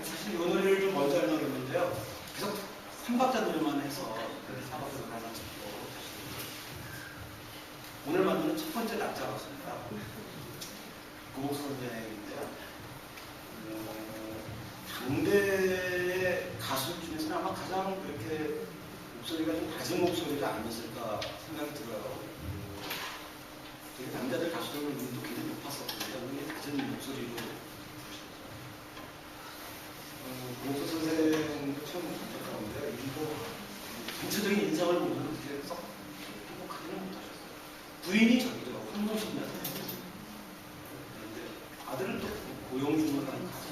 사실 이 노래를 좀 먼저 하려고 했는데요. 계속 3박자 노래만 해서 그렇게 4박자로 갈라졌고 오늘 만드는 첫 번째 낙자 가수입니다. 고목 선생인데요. 당대의 가수 중에서는 아마 가장 그렇게 목소리가 좀 낮은 목소리가 아니었을까 생각이 들어요. 되게 남자들 가수들 눈도 굉장히 높았었거든요. 굉장히 낮은 목소리로 고목서 선생도 참 안타까운데 이거 전체적인 인상을 보면 그렇게 썩 행복하지는 못하셨어요. 부인이 저기더라고요. 황동신 여사. 그런데 아들은 또 고용준이라는 가수.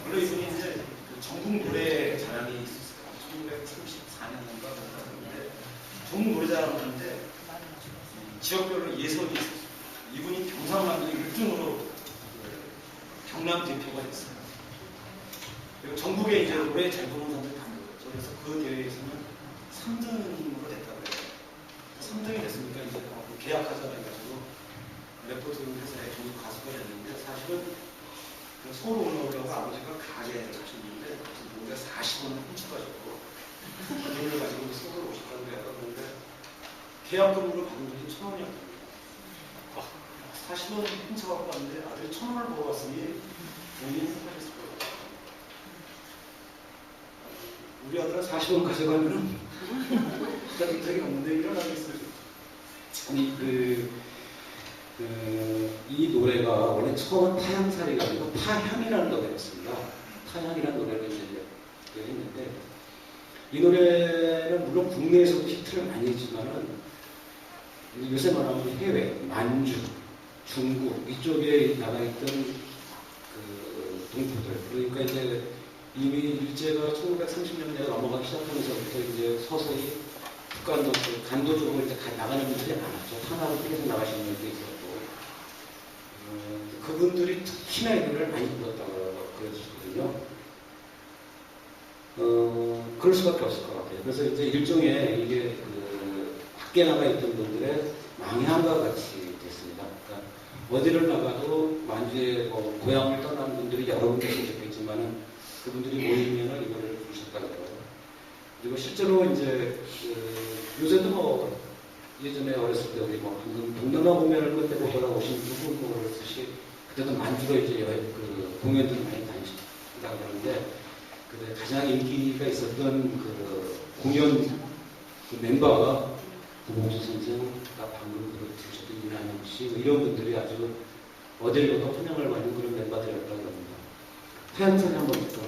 원래 이분이 이제 그 전국 노래 자랑이 있었을 거예요. 1934년인가 그런데 전국 노래 자랑을 하는데 지역별로 예선이 있었어요. 이분이 경상남도 1등으로 경남 대표가 됐어요. 그리고 전국에 이제 노래 잘 부르는 사람들 다 모였죠. 그래서 그 대회에서는 3등으로 됐다고 해요. 3등이 됐으니까 이제 계약하자 해가지고 레포트를 해서 전국 가수가 됐는데 사실은 서울 올라오려고 아버지가 가게를 하셨는데 노래 40원을 훔쳐가지고 그 돈을 가지고 서울 오셨다고 해요. 그런데 계약금으로 받은 돈이 1,000원이었거든요. 40원 훔쳐갖고 왔는데 아들이 1,000원을 보고 왔으니 본인이 행복하셨을 거예요. 우리 아들은 40원 가져가면은 부담이 없는데 일어나겠어요. 아니 이 노래가 원래 처음은 타향살이가 아니고 타향이라는 노래였습니다. 타향이라는 노래를 이제 했는데 이 노래는 물론 국내에서도 히트를 많이 했지만은 요새 말하면 해외, 만주, 중국 이쪽에 나가 있던 그 동포들 그러니까 이제 이미 일제가 1930년대가 넘어가기 시작하면서부터 이제 서서히 북한도 간도 쪽으로 이제 나가는 분들이 많았죠. 하나로 계속 나가시는 분들이 있었고 그분들이 특히나 이 노래를 많이 불렀다고 그랬거든요. 그럴 수밖에 없을 것 같아요. 그래서 이제 일종의 이게 밖에 나가 있던 분들의 망향과 같이 됐습니다. 그러니까 어디를 나가도 만주에 고향을 떠난 분들이 여러 분 계시겠지만은 그분들이 모이면은 이거를 부르셨다고 해요. 그리고 실제로 이제 요새도 예전에 어렸을 때 우리 동남아 공연을 끝에 보러 오신 누구 사실 그때도 만주로 이제 공연들 많이 다니셨다고 하는데 가장 인기가 있었던 그 공연 그 멤버가 구봉수 선생, 아까 방금 들으셨던 이난영 씨 이런 분들이 아주 어딜 가도 환영을 받는 그런 멤버들이었다고 합니다. 태양선이 한번 듣고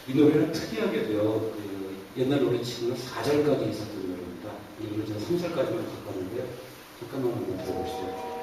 이 노래는 특이하게도요, 그 옛날 노래 치고는 4절까지 있었던 노래입니다. 이 노래 제가 3절까지만 바꿨는데 잠깐만 한번 들어보시죠.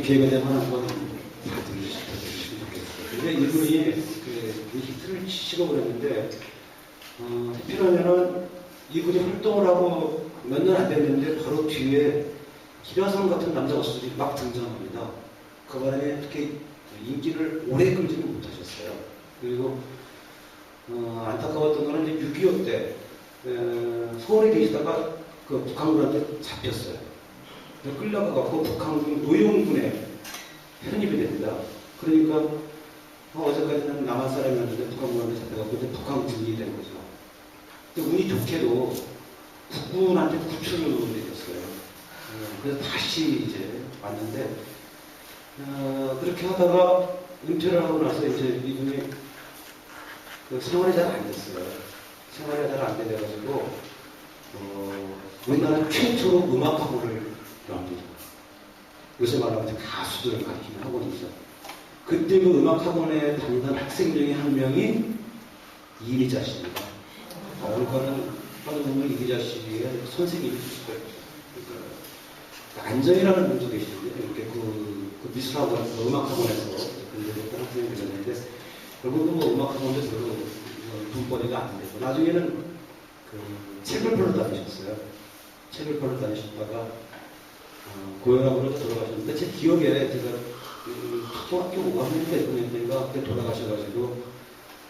기회가 되면 한번 다 들으시면 좋겠어요. 근데 이분이 그 히트를 치시고 그랬는데, 필요하면은 이분이 활동을 하고 몇 년 안 됐는데 바로 뒤에 기라성 같은 남자 가수들이 막 등장합니다. 그 바람에 특히 인기를 오래 끌지는 못하셨어요. 그리고 안타까웠던 거는 이제 6.25 때 서울에 계시다가 그 북한군한테 잡혔어요. 끌려가고 북한군 노영군에 편입이 됩니다. 그러니까 어제까지는 남한 사람이었는데 북한군한테 잡혀가고 이제 북한군이 된 거죠. 근데 운이 좋게도 국군한테 구출을 내렸어요. 그래서 다시 이제 왔는데 그렇게 하다가 은퇴를 하고 나서 이제 이분이 그 생활이 잘 안 됐어요. 생활이 잘 안 돼가지고 우리나라 최초로 음악학원을 합니다. 요새 말하면 가수들을 가르치는 학원이죠. 그때 그 음악학원에 다니던 학생 중에 한 명이 이미자 씨입니다. 그러니까는 하다 보면 이미자 씨의 선생님이 있을 거예요. 그러니까 안정이라는 분도 계시는데 이렇게 그 미술학원, 음악학원에서 근무했던 학생이 계셨는데 결국은 뭐 음악학원도 별로 돈벌이가 안 되고 나중에는 그 책을 팔러 다니셨어요. 책을 팔러 다니셨다가 고혈압으로 돌아가셨는데 제 기억에 제가 초등학교 5학년 때인가 그때 돌아가셔가지고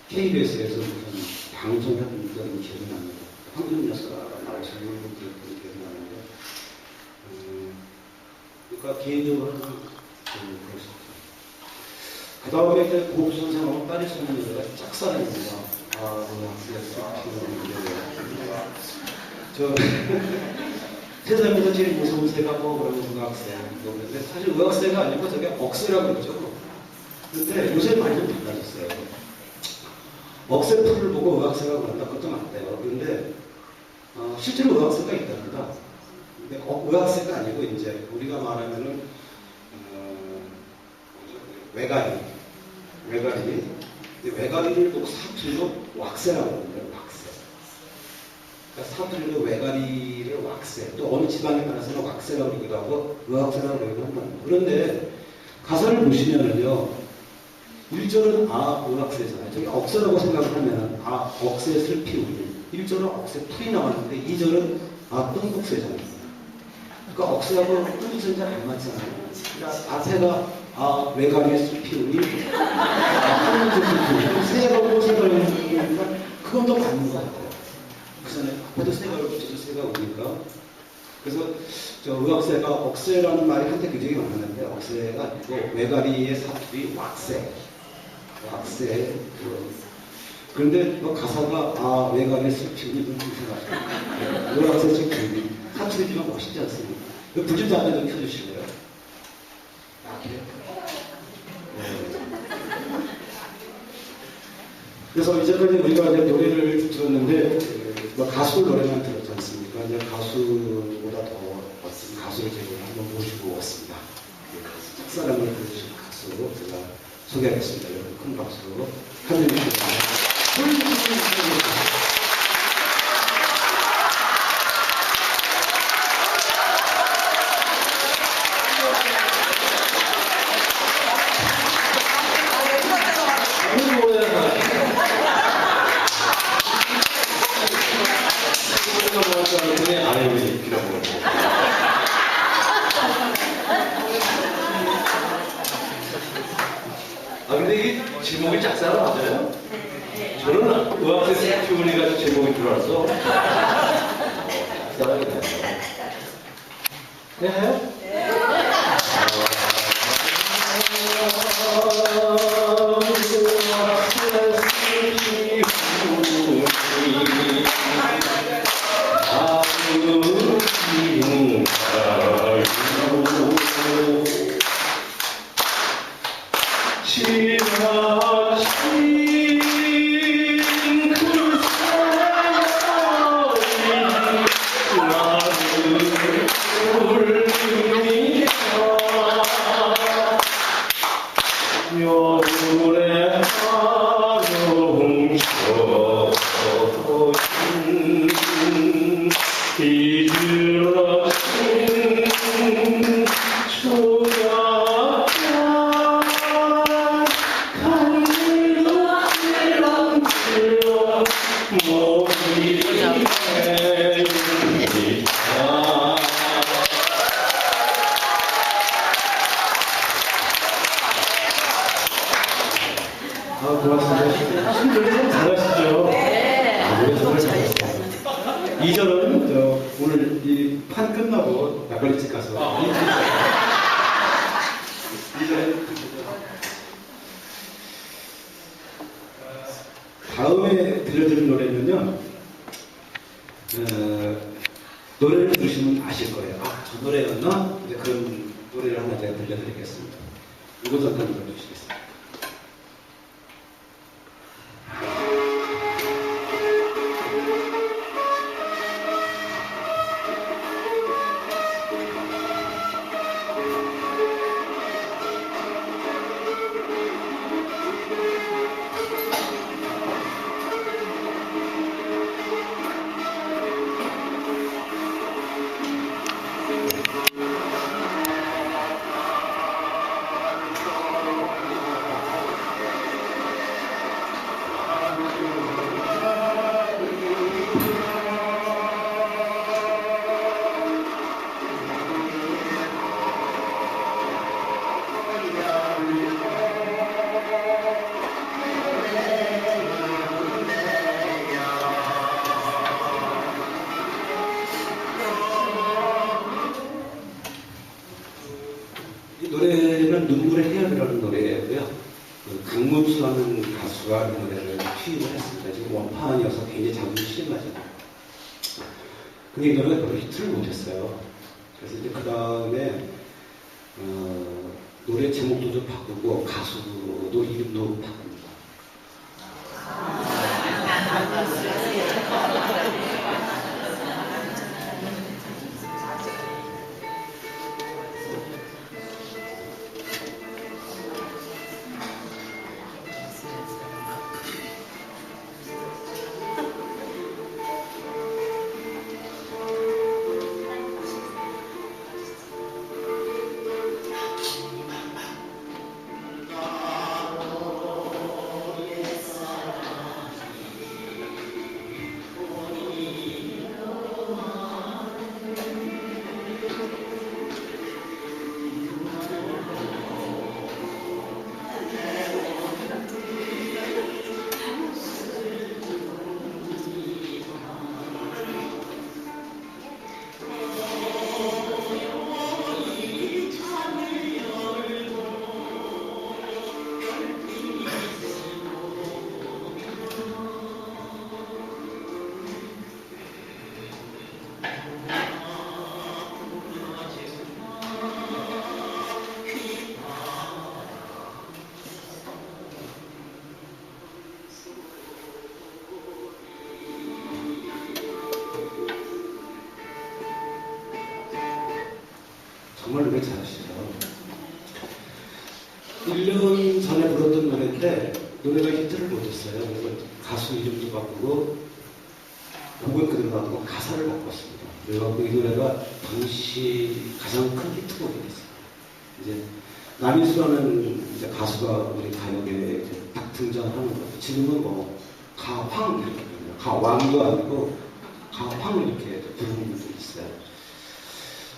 KBS에서 무슨 방송을 했던 기억이 납니다. 황금 여사가 나오시는 기억이 나는데 그러니까 개인적으로 그렇습니다. 그 다음에 이제 고우 선생하고 딸이 쓰는 노래가 짝사랑입니다. 저 세상에서 제일 무서운 새가 뭐 그러면 의학새 그런데 사실 의학새가 아니고 저게 억새라고 그러죠. 근데 요새 많이 좀 달라졌어요. 억새 풀을 보고 의학새가 그런다 그것도 맞대요. 그런데 실제로 의학새가 있답니다. 근데 의학새가 아니고 이제 우리가 말하면은 외가리를 보고 사투리로 왁새라고 그러는데요. 왁새. 그러니까 사투리로 외가리를 왁새, 또 어느 지방에 따라서는 왁새라고 그러기도 하고 의학새라고 그러기도 합니다. 그런데 가사를 보시면은요, 1절은 의학새잖아요. 저기 억새라고 생각을 하면은 억새 슬피 우리. 1절은 억새 풀이 나왔는데 2절은 똥국새잖아요. 그러니까 억새하고 똥국새는 잘 안 맞잖아요. 그러니까 앞에가 외가리에 슬피 우리. 새가 꽃을 걸리니까 그건 더 맞는 것 같아요. 그 전에 앞에도 새가 붙여서 새가 오니까. 그래서 저 의학새가 억새라는 말이 한때 굉장히 많았는데 억새가 아니고 외가리의 사투리 왁새. 그런데 가사가 외가리에 슬피 우리 좀 이상하죠. 의학새 슬피 사투리지만 멋있지 않습니까? 불 좀 잠깐 좀 켜주실래요? 그래요? 그래서 이제까지 우리가 이제 노래를 들었는데 가수 노래만 들었지 않습니까? 이제 가수보다 더 멋진 가수를 제가 한번 모시고 왔습니다. 짝사랑을 부르신 가수 제가 소개하겠습니다. 여러분 큰 박수로 함께 해주시겠습니다. 아 근데 이게 제목이 짝사랑 맞아요? 저는 의학에서 피곤해가지고 제목이 들어왔어. 짝사랑이네. 네? 아, 고맙습니다. 신들이 좀 잘하시죠? 아, 노래 정말 잘하시죠. 2절은 오늘 이 판 끝나고 막걸리집 가서 2절은 다음에 들려드릴 노래는요. 노래를 들으시면 아실 거예요. 아, 저 노래였나? 이제 그런 노래를 하나 제가 들려드리겠습니다. 이것도 한번 들어주시겠습니다. 이 노래는 눈물의 헤어이라는 노래고요. 강문수라는 가수가 이 노래를 취입을 했습니다. 지금 원판이어서 굉장히 자존심이 심하죠. 근데 이 노래가 별로 히트를 못했어요. 그래서 이제 그 다음에 노래 제목도 좀 바꾸고 가수도 이름도 바꿉니다. 정말 노래 잘하시죠. 1년 전에 불렀던 노래인데 노래가 히트를 못했어요. 그래서 가수 이름도 바꾸고 곡은 그대로 놔두고 가사를 바꿨습니다. 그래서 이 노래가 당시 가장 큰 히트곡이 됐어요. 이제 남인수라는 이제 가수가 우리 가요계에 이제 딱 등장하는 거죠. 지금은 뭐 가황 이렇게 부릅니다. 가왕도 아니고 가황 이렇게 부르는 분들이 있어요.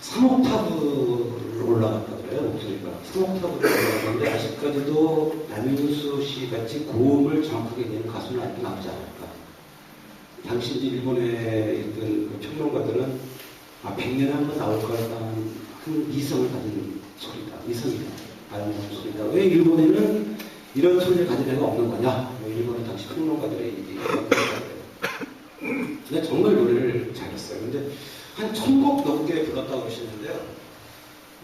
3옥타브를 올라갔다고요, 목소리가. 3옥타브를 올라갔는데 아직까지도 남인수 씨 같이 고음을 정확하게 내는 가수는 아직도 남지 않을까. 당시 이제 일본에 있던 그 평론가들은 100년에 한 번 나올 거라는 큰 이성을 가진 소리다. 이성이다. 아름다운 소리다. 왜 일본에는 이런 소리를 가진 애가 없는 거냐? 일본의 당시 평론가들의 얘기가 근데 정말 노래를 잘했어요. 근데 한 1000곡 넘게 불렀다고 그러시는데요.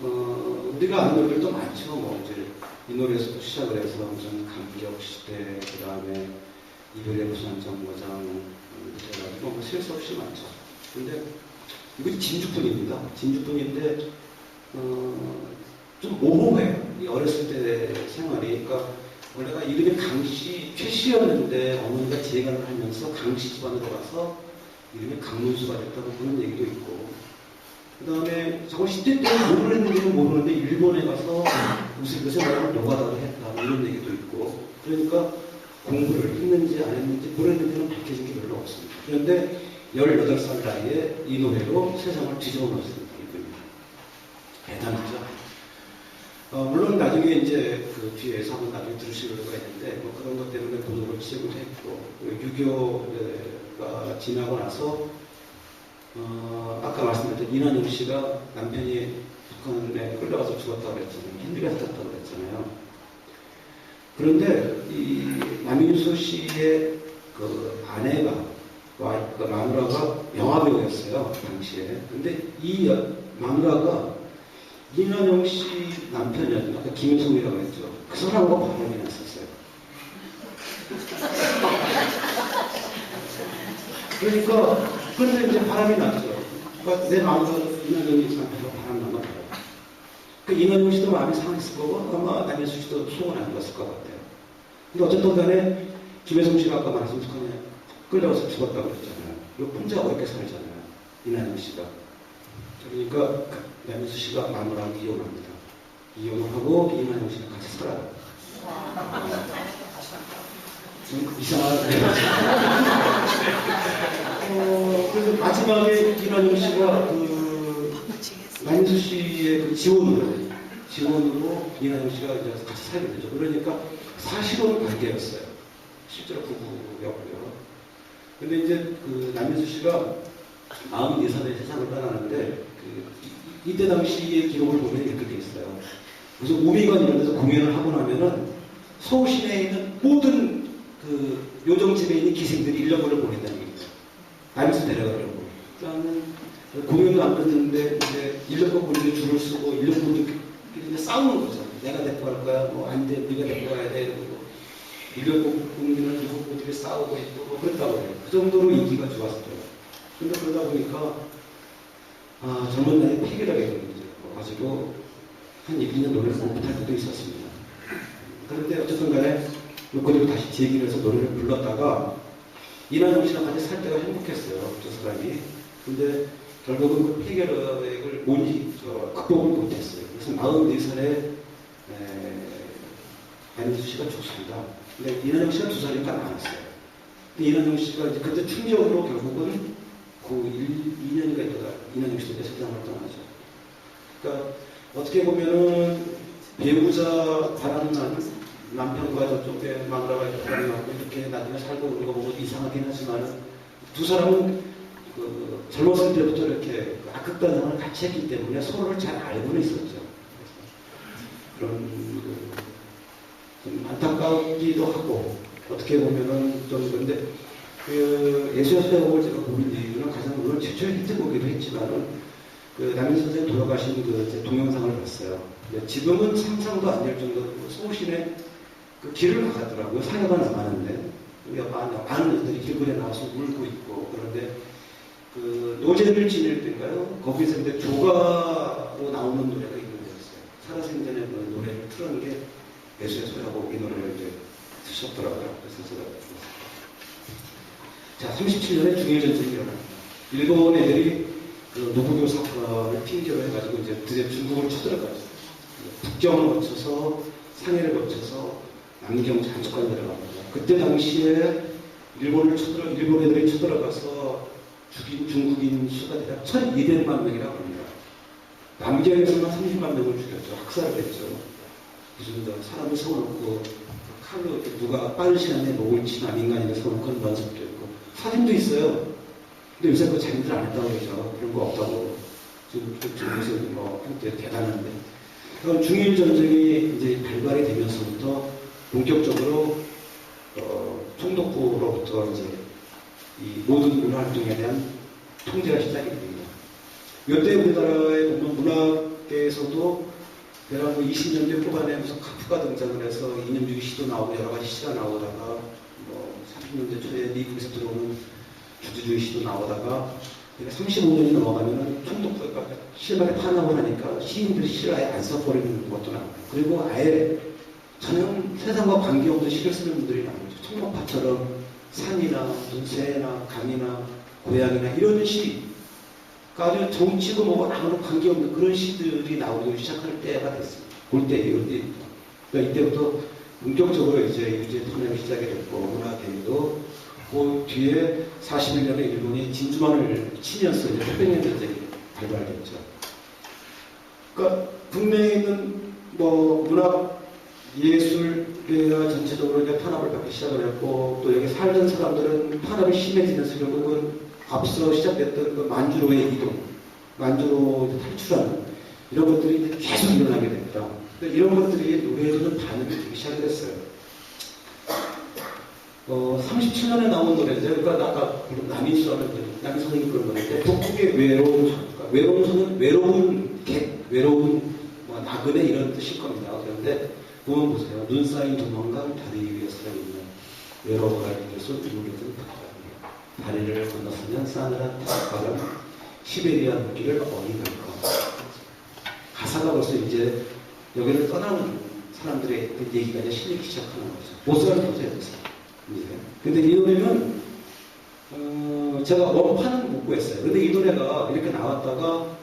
우리가 아는 노래들도 많죠. 뭐 이제 이 노래에서도 시작을 해서 무슨 감격 시대, 그 다음에 이별의 부산 정거장, 그래가지고 뭐 셀 수 없이 많죠. 근데 이거 진주뿐입니다. 진주뿐인데 좀 모호해요. 이 어렸을 때 생활이. 그러니까 원래가 이름이 강씨, 최씨였는데 어머니가 재간을 하면서 강씨 집안으로 가서 이름이 강문수가 됐다고 그런 얘기도 있고, 그 다음에 정말 10대 때 뭐를 했는지는 모르는데 일본에 가서 무슨 요새 말하면 노가다를 했다 이런 얘기도 있고, 그러니까 공부를 했는지 안 했는지 뭘 했는지는 밝혀진 게 별로 없습니다. 그런데 18살 나이에 이 노래로 세상을 뒤집어 놓습니다. 이분이. 대단하죠. 물론 나중에 이제 그 뒤에서 한번 나중에 들으실 의도가 있는데, 뭐 그런 것 때문에 본업을 취직을 했고, 6.25가 지나고 나서, 아까 말씀드렸던 이난영 씨가 남편이 북한에 끌려가서 죽었다고 그랬잖아요. 힘들게 살았다고 그랬잖아요. 그런데 이 남인수 씨의 그 아내가, 그 마누라가 영화배우였어요. 당시에. 근데 이 마누라가 이난영 씨 남편이었죠. 아까 김효성이라고 했죠. 그 사람과 바람이 났었어요. 그러니까, 그런데 이제 바람이 났죠. 그러니까 내 마누라 이난영 씨 남편과 바람 나면 그 이난영 씨도 마음이 상했을 거고, 아마 남인수 씨도 속은 안 좋았을 것 같아요. 근데 어쨌든 간에 김혜성 씨가 아까 말씀 북한에 끌려가서 죽었다고 그랬잖아요. 이거 혼자 어렵게 살잖아요. 이난영 씨가. 그러니까 남인수 씨가 마누라하고 이혼합니다. 이혼을 하고 이난영 씨가 같이 살아요. 좀 이상하게. 그래서 마지막에 이난영 씨가 그 남인수 씨의 그 지원으로 이난영 씨가 이제 같이 살게 되죠. 그러니까 사실혼 관계였어요. 실제로 부부였고요. 근데 이제 그 남인수 씨가 44살에 세상을 떠나는데, 이때 당시의 기록을 보면 이렇게 돼 있어요. 그래서 우미관 이런 데서 공연을 하고 나면은 서울 시내에 있는 모든 그 요정집에 있는 기생들이 일년권을 보낸다는 얘기죠. 남인수 데려가려고. 그러니까 공연도 안 끝났는데 이제 일년권 분들이 줄을 쓰고 일년권들끼리 이제 싸우는 거죠. 내가 데리고 갈 거야. 뭐 안 돼. 네가 데리고 가야 돼. 이러고 일년권 분들은 일년권들이 싸우고 있고 뭐 그랬다고 해요. 그 정도로 인기가 좋았어요. 근데 그러다 보니까 젊은 나이에 폐기를 하게 된 거죠. 가지고 한 1, 2년 노래를 못할 때도 있었습니다. 그런데 어쨌든 간에 그리고 다시 재기를 해서 노래를 불렀다가 이난영 씨랑 같이 살 때가 행복했어요. 저 사람이. 근데 결국은 그 폐결핵을 극복을 못했어요. 그래서 44살에 남인수 씨가 죽습니다. 근데 이난영 씨가 2살이니까 많았어요. 근데 이난영 씨가 이제 그때 충격으로 결국은 그 2년인가 있다가 이난영 씨도 이제 세상을 떠나죠. 그러니까 어떻게 보면은 배우자 바람난 남편과 저쪽에 마누라가 바람나고 이렇게 나중에 살고 그런 거 보면 이상하긴 하지만 두 사람은 그 젊었을 때부터 이렇게 악극단상을 같이 했기 때문에 서로를 잘 알고는 있었죠. 그런 좀 안타깝기도 하고 어떻게 보면은 좀 그런데 그 예수여수대곡을 제가 고른 이유는 가장 물론 최초의 히트곡이기도 했지만은 그 남인수 선생님 돌아가신 그 동영상을 봤어요. 지금은 상상도 안 될 정도로 서울시내 그 길을 가더라고요. 사회가 남았는데 우리 많은 분들이 길거리에 나와서 울고 있고 그런데 그 노제를 지낼 때인가요? 거기서 근데 조가로 나오는 노래가 이 노래였어요. 살아생전에 그 노래를 틀은 게 예수여수라고 이 노래를 이제 드셨더라고요. 그래서 제가 자, 37년에 중일전쟁이 일어납니다. 일본 애들이 그 노부교 사건을 핑계로 해가지고 이제 드디어 중국을 쳐들어가죠. 북경을 거쳐서 상해를 거쳐서 남경 잠수까지 내려갑니다. 그때 당시에 일본 애들이 쳐들어가서 죽인 중국인 수가 대략 1200만 명이라고 합니다. 남경에서만 30만 명을 죽였죠. 학살을 했죠. 무슨 사람을 세워놓고 칼로 누가 빠른 시간에 목을 치나 민간인을 세워놓고 연습도 있고 사진도 있어요. 근데 요새 그 자기들 안 했다고 그러죠. 그런 거 없다고. 지금 요새 뭐 한때 대단한데. 그럼 중일 전쟁이 이제 발발이 되면서부터 본격적으로 총독부로부터 이제 이 모든 문화 활동에 대한 통제가 시작이 됩니다. 이때 우리나라의 보면 문학계에서도 대략 20년대 후반에 무슨 카프가 등장을 해서 이념주의 시도 나오고 여러 가지 시가 나오다가 뭐 30년대 초에 미국에서 들어오는 주주주의 시도 나오다가 35년이 넘어가면은 총독부가 실마리 탄압을 하니까 시인들이 시를 아예 안 써버리는 것도 나옵니다. 그리고 아예 전혀 세상과 관계없는 시를 쓰는 분들이 나오죠. 청록파처럼 산이나 무슨 새나 강이나 고양이나 이런 시, 그러니까 아주 정치고 뭐고 아무런 관계없는 그런 시들이 나오기 시작할 때가 됐습니다. 그 때예요. 그러니까 이때부터 본격적으로 이제 유죄 탄압이 시작이 됐고 문화계도 그 뒤에 41년에 일본이 진주만을 치면서 이제 태평양 전쟁이 발발됐죠. 그러니까 국내에 있는 뭐 문학 예술계가 전체적으로 이제 탄압을 받기 시작을 했고 또 여기 살던 사람들은 탄압이 심해지면서 결국은 앞서 시작됐던 그 만주로의 이동, 만주로 탈출하는 이런 것들이 계속 일어나게 됩니다. 그러니까 이런 것들이 노래에서는 반응이 되기 시작했어요. 37년에 나온 노래죠. 그러니까 아까 남인수라는 남인 선생님 그런 노래인데 북극의 외로운 소, 그러니까 외로운 소는 외로운 객, 외로운 뭐 나그네 이런 뜻일 겁니다. 그런데 보면 보세요. 눈 쌓인 도망강 다리 위에 서 있는 외로워가 이겨서 우물에든 다리를 건넜으면 싸늘한 바람 시베리아 물길을 어디 갈까. 가사가 벌써 이제 여기를 떠나는 사람들의 그 얘기가 이제 실리기 시작하는 거죠. 모스라는 여자였어요. 근데 이 노래는 제가 원판은 못 구했어요. 근데 이 노래가 이렇게 나왔다가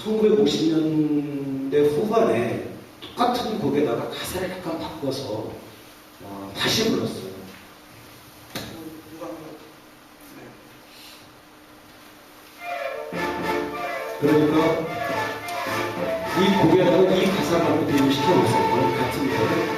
1950년대 후반에 똑같은 곡에다가 가사를 약간 바꿔서 다시 불렀어요. 그러니까 이 곡에다가 이 가사를 대입을 시켜놓았어요. 같은 곡을.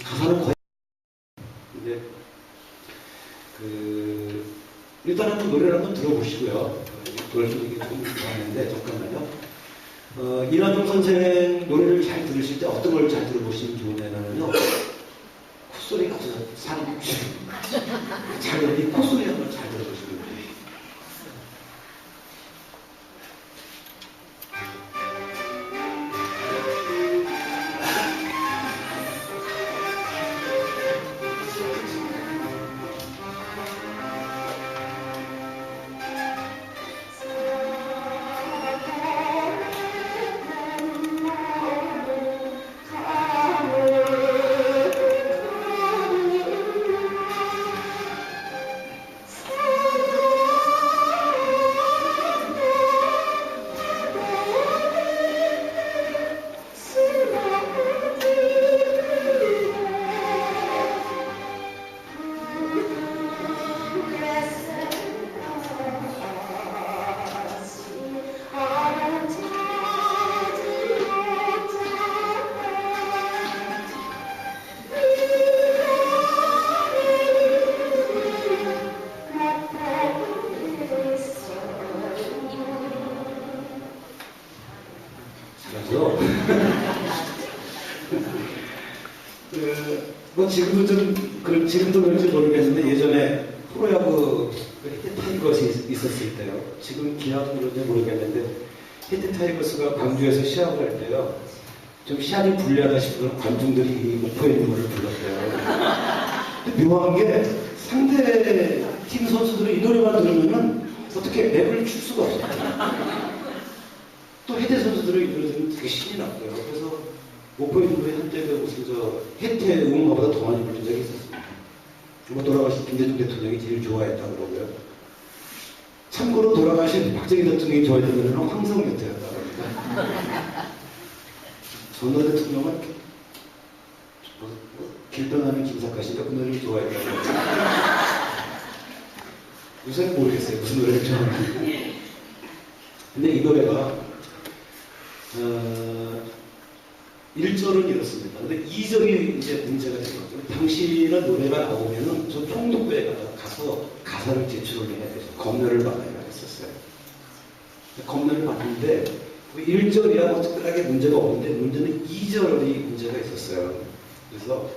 가사는 거의 근데 일단은 그 노래를 한번 들어보시고요. 노래 좀 이게 좀 이상한데 잠깐만요. 이난정 선생 노래를 잘 들으실 때 어떤 걸 잘 들어보시면 좋으냐면요. 콧소리가 아주 사람 잘 들으니 콧소리 한번 잘 들어보시면 돼요. 뭐 지금도 좀 그럼 지금도 그런지 모르겠는데 예전에 프로야구 히트 타이거스 있었을 때요. 지금 기아도 그런지 모르겠는데 히트 타이거스가 광주에서 시합을 할 때요. 좀 시합이 불리하다 싶으면 관중들이 이 목포의 눈물을 불렀대요. 근데 묘한 게 상대 팀 선수들이 이 노래만 들으면은 어떻게 랩을 출 수가 없어요. 또 해대 선수들이 이 노래 들으면 되게 신이 났고요. 그래서 목포의 눈물이 한때 무슨 해태 응원가보다 더 많이 부른 적이 있었습니다. 뭐 돌아가신 김대중 대통령이 제일 좋아했다고 그러고요. 참고로 돌아가신 박정희 대통령이 좋아했던 노래는 황성곁이었다고 합니다. 전후 대통령은 길 떠나는 김사카 씨가 그 노래를 좋아했다고 합니다. 요새는 모르겠어요. 무슨 노래를 좋아하는지. 근데 이 노래가 1절은 이렇습니다. 근데 2절이 이제 문제가 된 거죠. 당신은 노래가 나오면은 저 총독부에 가서 가사를 제출을 해야 돼서 검열을 받아야 했었어요. 검열을 받는데 1절이야 뭐 특별하게 문제가 없는데 문제는 2절이 문제가 있었어요. 그래서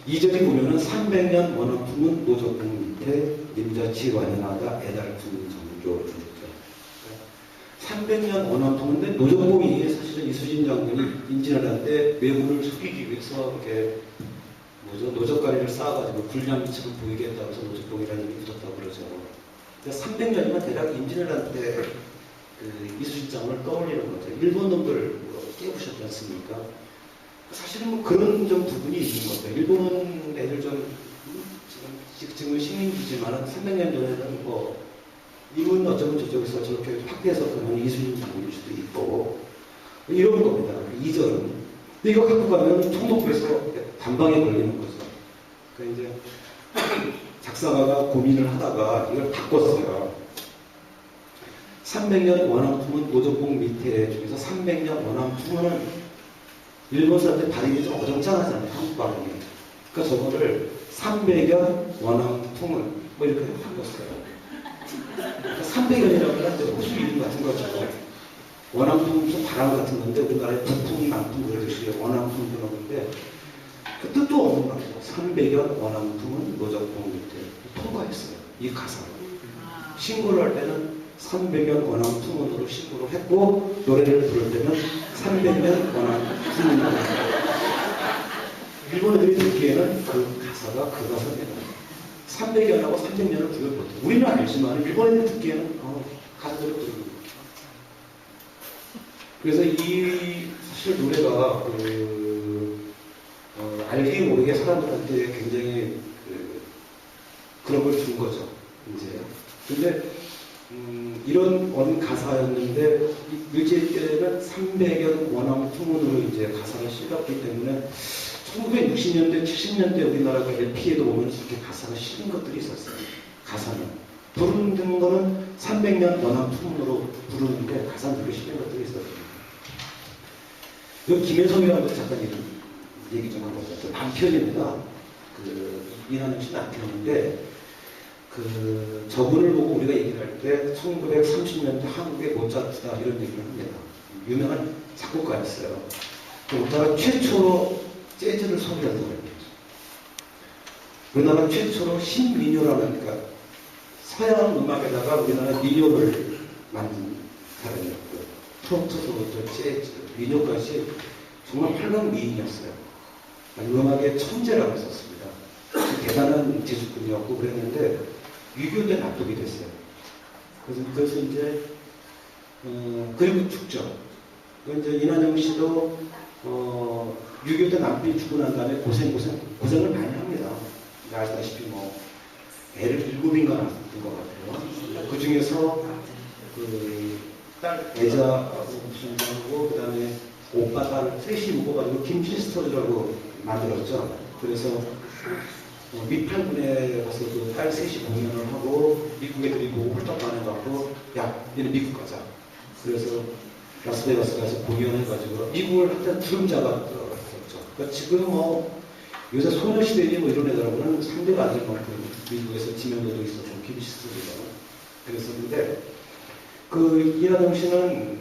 2절이 보면은 300년 원한품은 노적공 밑에 님자치 완연하다 애달픈 정조. 300년 원한통인데 노적봉이 사실은 이수진 장군이 인진을 할 때 왜군을 속이기 위해서 이렇게 노적가리를 쌓아가지고 불량미처럼 보이게 했다고 해서 노적봉이라는 이름이 붙었다고 그러죠. 300년이면 대략 인진을 할 때 그 이수진 장군을 떠올리는 거죠. 일본 놈들 깨우셨지 않습니까? 사실은 뭐 그런 좀 부분이 있는 거죠. 일본은 애들 좀 지금은 식민지지만 300년 전에는 뭐 이분 어쩌면 저쪽에서 저렇게 확대해서 그러면 이수진 장군일 수도 있고 이런 겁니다. 2절은. 근데 이거 갖고 가면 총독부에서 단방에 걸리는 거죠. 그러니까 이제 작사가가 고민을 하다가 이걸 바꿨어요. 300년 원앙풍은 노적봉 밑에 중에서 300년 원앙풍은 일본 사람들 발음이 좀 어정쩡하잖아요. 한국 발음이. 그러니까 저거를 300년 원앙풍은 뭐 이렇게 바꿨어요. 300년이라고 하면 호수 이름 같은 거죠. 원앙풍 좀 바람 같은 건데 우리나라에 북풍, 남풍 그러듯이 원앙풍 그러는데 그 뜻도 없는 거죠. 300년 원앙풍은 노적봉 밑에 통과했어요. 이 가사로. 신고를 할 때는 300년 원앙풍으로 신고를 했고 노래를 부를 때는 300년 원앙풍으로 일본 애들이 듣기에는 그 가사가 그 가사입니다. 300년하고 300년을 구별 못해요. 우리는 알지만 일본 애들 듣기에는 가사대로 부르는 거예요. 그래서 이 사실 노래가 알게 모르게 사람들한테 굉장히 그런 걸 준 거죠. 이제 근데 이런 가사였는데 일제 때는 300여 원앙풍문으로 이제 가사를 실었기 때문에 1960년대, 70년대 우리나라가 LP에도 보면 이렇게 가사가 실린 것들이 있었어요. 가사는. 부르는 거는 300년 원앙풍문으로 부르는데 가사는 그렇게 실린 것들이 있었어요. 여기 김혜성이라는 작가 이름 얘기 좀 한번 해보세요. 남편입니다. 이난영 씨 남편인데 저분을 보고 우리가 얘기를 할 때 1930년대 한국의 모차르트다 이런 얘기를 합니다. 유명한 작곡가였어요. 우리나라 최초로 재즈를 소개한 사람이죠. 우리나라 최초로 신민요라는 그러니까 서양 음악에다가 우리나라 민요를 만든 사람이었고요. 트로트부터 재즈, 민요까지 정말 훌륭한 미인이었어요. 음악의 천재라고 했었습니다. 대단한 재주꾼이었고 그랬는데 유교에 납득이 됐어요. 그래서 이제 그리고 죽죠. 이제 이난영 씨도 유교 때 남편이 죽고 난 다음에 고생을 많이 합니다. 아시다시피 뭐 애를 7인가 낳았던 것 같아요. 그 중에서 딸 애자하고 무슨 하고 그 다음에 오빠 딸 셋이 묶어가지고 김시스터즈라고 만들었죠. 그래서 미팔군에 가서 그 딸 셋이 공연을 하고 미국 애들이 보고 훌떡 반해갖고 야 얘는 미국 가자. 그래서 라스베가스 가서 공연해가지고 미국을 하여튼 두름자가 들어갔었죠. 그러니까 지금 뭐 요새 소녀시대니 뭐 이런 애들하고는 상대가 안 될 만큼 미국에서 지명도도 있었고 김시스터즈가 그랬었는데 이난영 씨는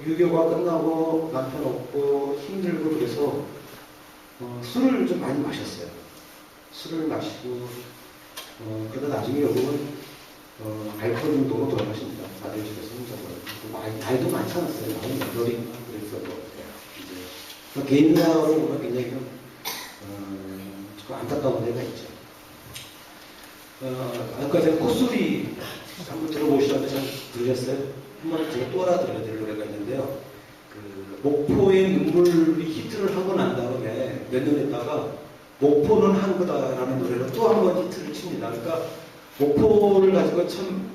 유교가 끝나고 남편 없고 힘들고 그래서 술을 좀 많이 마셨어요. 술을 마시고 그러다 나중에 여러분 알코올 중독으로 돌아가십니다. 아들 집에서 혼자 돌아가시고 나이도 많지 않았어요. 나이 몇인가 그랬어요. 이제 개인사로 보면 굉장히 좀 안타까운 데가 있죠. 아까 제가 콧소리 한번 들어보시라고 잘 들으셨어요? 한번 제가 또 알아들어야 될 노래가 있는데요. 그 목포의 눈물이 히트를 하고 난 다음에 몇 년 있다가 목포는 한 거다라는 노래로 또 한 번 히트를 칩니다. 그러니까 목포를 가지고 참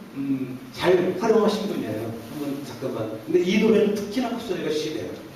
잘 활용하신 분이에요. 한번 잠깐만. 근데 이 노래는 특히나 콧소리가 심해요.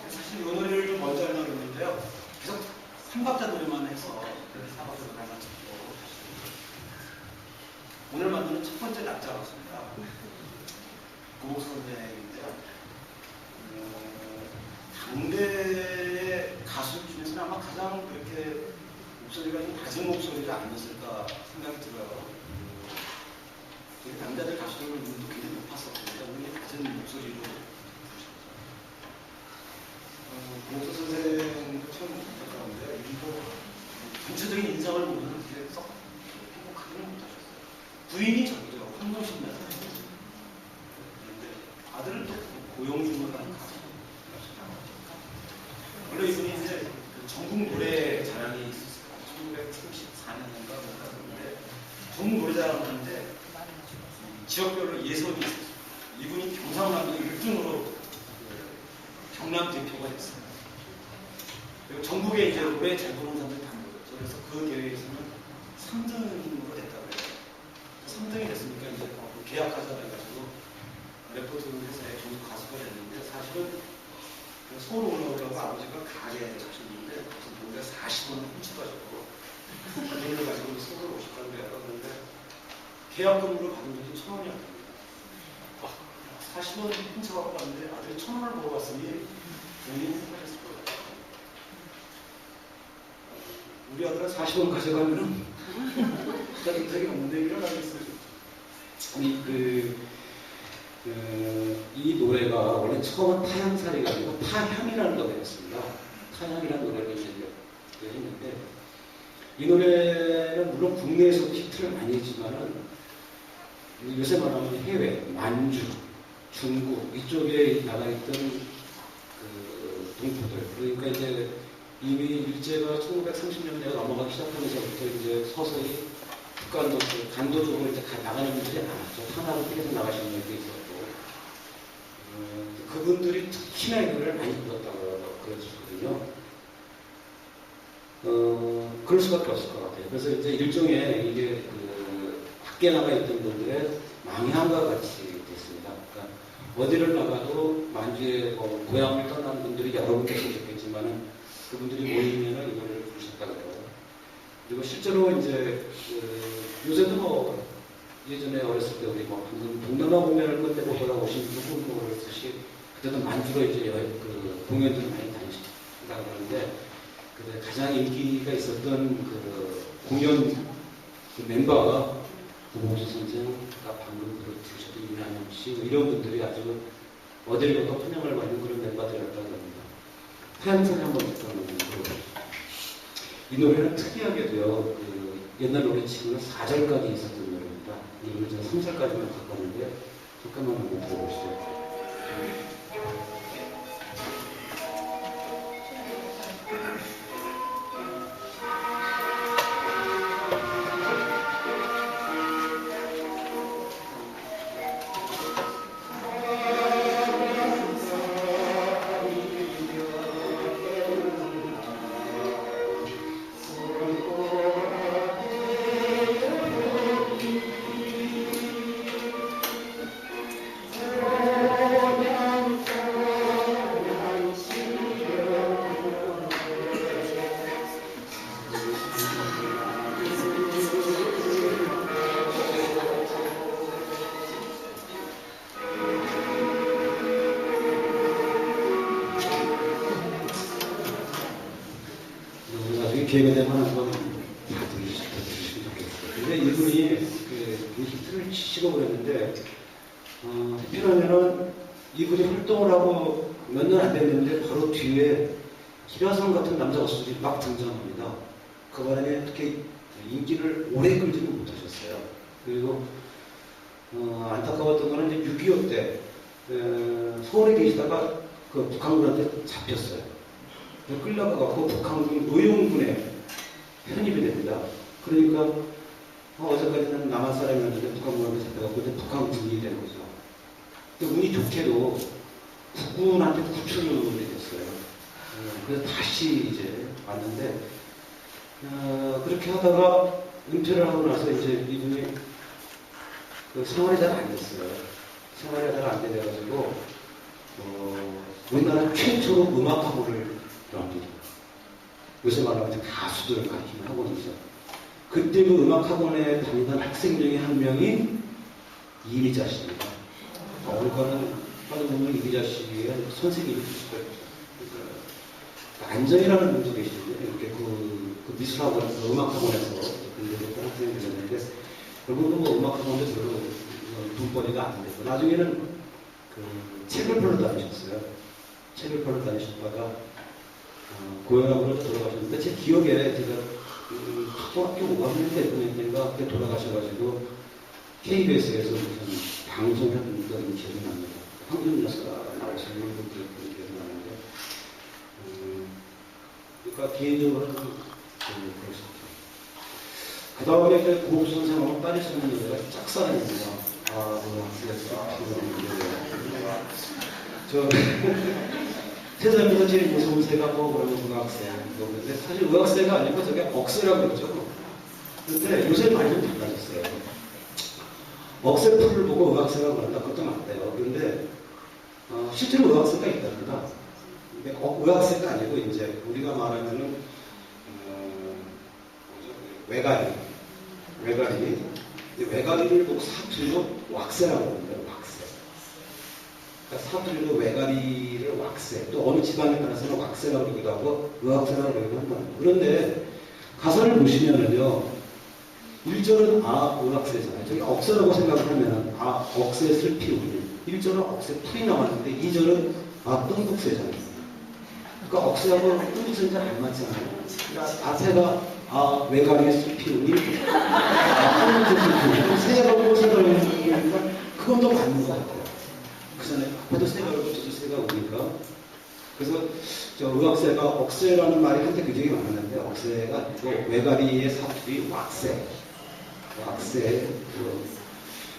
사실 이 노래를 좀 먼저 하려고 했는데요. 계속 3박자 노래만 해서 4박자 노래만 듣고 오늘 만드는 첫 번째 낙자였습니다. 고목 선생인데요. 당대 가수 중에서는 아마 가장 그렇게 목소리가 좀 낮은 목소리가 아니었을까 생각이 들어요. 되게 남자들 가수들 눈도 굉장히 높았었거든요. 굉장히 낮은 목소리로 고목서 선생도 참 안타까운데 전체적인 인상을 보면 그렇게 썩 행복하지는 못하셨어요. 부인이 저기죠. 황동신 여사. 그런데 아들은 또 고용준이라는 가수. 원래 이분이 이제 그 전국 노래 자랑이 있었어요. 1934년인가 뭔가 그런데 전국 노래 자랑을 하는데 지역별로 예선이 있었어요. 이분이 경상남도 1등으로 경남 대표가 됐어요. 그리고 전국에 이제 노래 잘 부르는 사람들 다 모였죠. 그래서 그 대회에서는 3등으로 됐다고 해요. 3등이 됐으니까 이제 계약하자 해가지고 레포트 회사에 전국 가수가 됐는데 사실은 서울 올라오려고 아버지가 가게 잡혔는데 무슨 노래 40원을 훔쳐가지고 그 돈을 가지고 서울 오셨다고 해요. 그런데 계약금으로 받은 돈이 1,000원이 안 됩니다. 40원 훔쳐갖고 왔는데 아들이 1,000원을 벌어왔으니 돈이 행복하셨을 거예요. 우리 아들은 40원 가져가면은 되게 없는데 일어나겠어요. 이 노래가 원래 처음은 타향살이가 아니고 타향이라는 노래였습니다. 타향이라는 노래를 이제 했는데 이 노래는 물론 국내에서도 히트를 많이 했지만은 요새 말하면 해외, 만주, 중국 이쪽에 나가 있던 그 동포들 그러니까 이제 이미 일제가 1930년대가 넘어가기 시작하면서부터 이제 서서히 북한도 간도 쪽으로 이제 나가는 분들이 많았죠. 하나로 계속 나가시는 분들이 있었고 그분들이 특히나 이 노래를 많이 불렀다고 그러셨거든요. 그럴 수밖에 없을 것 같아요. 그래서 이제 일종의 이게 그 밖에 나가 있던 분들의 망향과 같이 됐습니다. 그러니까 어디를 나가도 만주에 고향을 떠난 분들이 여러 분 계시겠지만은 그분들이 모이면은 이거를 부르셨다고 해요. 그리고 실제로 이제 요새도 예전에 어렸을 때 우리 동남아 공연할 건데 돌아오신 분도 그렇듯이 그때도 만주로 이제 공연들을 많이 다니시다고 그러는데 가장 인기가 있었던 그 공연 그 멤버가 고봉수 선생, 방금 들으셨던 윤한영 씨 이런 분들이 아주 어딜 가도 환영을 받는 그런 멤버들이었다고 합니다. 타향선에 한번 듣고 이 노래는 특이하게도요, 그 옛날 노래치고는 4절까지 있었던 노래입니다. 이거는 제가 3절까지만 바꿨는데, 잠깐만 한번 들어보시죠. 기회가 되면 한번 다 들으시면 좋겠어요. 근데 이분이 그 히트를 치시고 그랬는데, 하필이면은 이분이 활동을 하고 몇 년 안 됐는데 바로 뒤에 김하성 같은 남자 가수들이 막 등장합니다. 그 바람에 이렇게 인기를 오래 끌지는 못하셨어요. 그리고 안타까웠던 거는 이제 6.25 때 서울에 계시다가 그 북한군한테 잡혔어요. 끌려가고 북한군 의용군에 편입이 됩니다. 그러니까 어제까지는 남한 사람이었는데 북한군한테 잡혀가고 이제 북한군이 된 거죠. 근데 운이 좋게도 국군한테 구출이 됐어요. 그래서 다시 이제 왔는데 그렇게 하다가 은퇴를 하고 나서 이제 이분이 그 생활이 잘 안 됐어요. 생활이 잘 안 돼가지고 우리나라 최초로 음악학원을 합니다. 요새 말하면 가수들 가르치는 학원이죠. 그때 그 음악학원에 다니던 학생 중에 한 명이 이미자 씨입니다. 그러니까는 빠져보면 이미자 씨의 선생님이 있을 거예요. 안정이라는 분도 계시는데 이렇게 그 미술학원, 음악학원에서 근데 학생이 되셨는데 결국은 뭐 음악학원도 별로 돈벌이가 안 되고 나중에는 그 책을 팔러 다니셨어요. 책을 팔러 다니셨다가 고향으로 돌아가셨는데 제 기억에 제가 초등학교 5학년 때인가 그때 돌아가셔가지고 KBS에서 무슨 방송했던 기억이 납니다. 황금 여사가 나오시는 분들 기억이 나는데 그러니까 개인적으로는 그렇습니다. 그 다음에 이제 고급 선생하고 딸이 쓰는 노래가 짝사랑입니다. 저 세상에서 제일 무서운 새가 그러면 의학새. 그런데 사실 의학새가 아니고 저게 억새라고 그러죠. 근데 요새 많이 좀 달라졌어요. 억새 풀을 보고 의학새가 그런다. 그것도 맞대요. 그런데 실제로 의학새가 있답니다. 근데 의학새가 아니고 이제 우리가 말하면은 외가리를 보고 사투리로 왁새라고 합니다. 왁새. 그러니까 사투리로 외가리를 왁새, 또 어느 지방에 따라서는 왁새라고 그러기도 하고 의학새라고 그러기도 한다. 그런데 가사를 보시면은요, 1절은 의학새잖아요. 저기 억새라고 생각을 하면은 억새 슬피 우리. 1절은 억새 풀이 나왔는데 2절은 뜬국새잖아요. 그러니까 억새하고 뜬국새는 잘 안 맞잖아요. 그러니까 아새가 외가리에 슬피 우니 새가 오고 새가 오니까 그건 더 맞는 것 같아요. 그 전에 앞에도 새가 오고 뒤도 새가 오니까. 그래서 저 의학새가 억새라는 말이 한때 굉장히 많았는데 억새가 아니고 외가리의 사투리 왁새.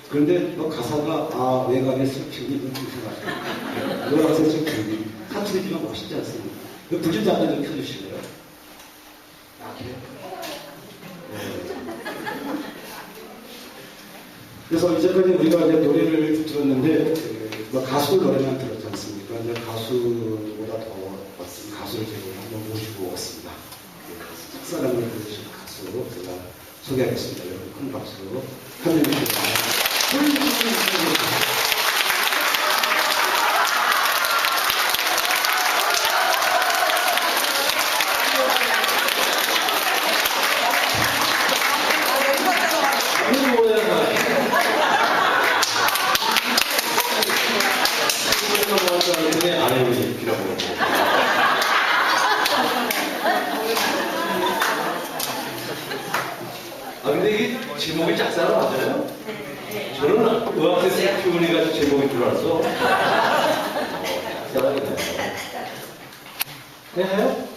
그런데 가사가 외가리에 슬피 우니 이상하죠. 의학새 슬피 사투리지만 멋있지 않습니까? 불좀 잠깐 좀 켜주실래요? 그래서 이제까지 우리가 이제 노래를 들었는데 가수 노래만 들었지 않습니까? 이제 가수보다 더 멋진 가수를 제가 한번 모시고 왔습니다. 짝사랑을 부르신 가수로 제가 소개하겠습니다. 여러분 큰 박수로 환영해 주십시오. 근데 이게 제목이 짝사랑 맞아요? 저는 의학에서 표현해가지고 제목인 줄 알았어. 짝사랑이네요. 네, 해요?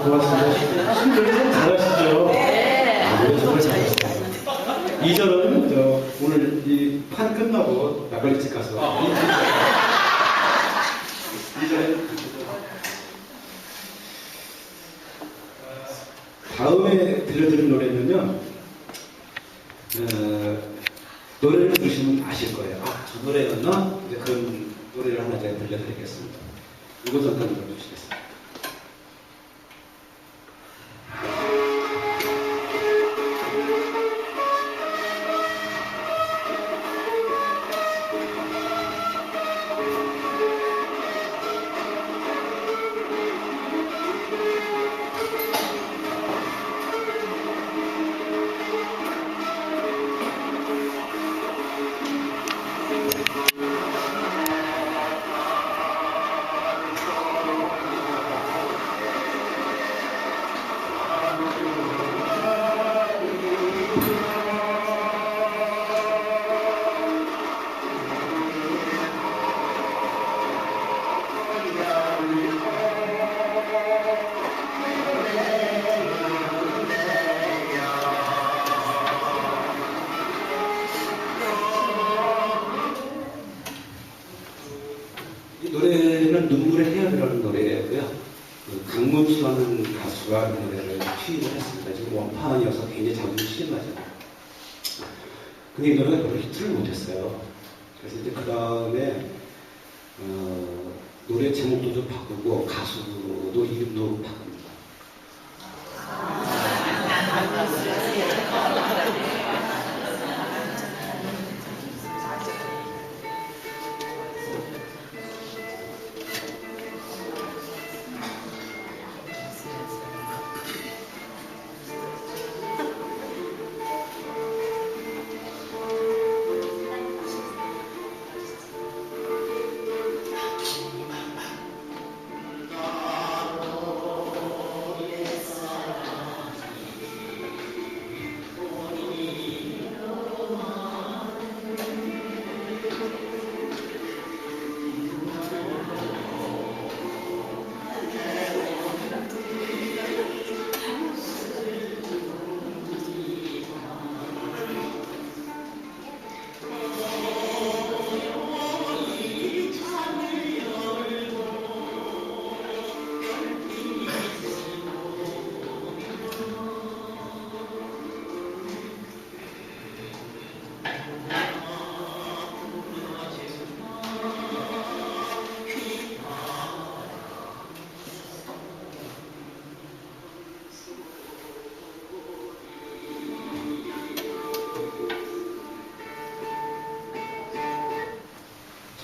고맙습니다. 순전히 잘하시죠? 네. 정말 잘하시죠. 2절은 오늘 이 판 끝나고 막걸리집 가서 2절에 다음에 들려드릴 노래는요. 노래를 들으시면 아실 거예요. 아, 저 노래였나? 이제 그런 노래를 하나 제가 들려드리겠습니다. 이거 잠깐 들어주시겠습니다. 이 노래는 눈물의 헤어이라는 노래고요. 강문수라는 가수가 이 노래를 취입을 했습니다. 지금 원판이어서 굉장히 자존심 심하잖아요. 근데 이 노래가 별로 히트를 못했어요. 그래서 이제 그 다음에 노래 제목도 좀 바꾸고 가수도 이름도 바꿉니다.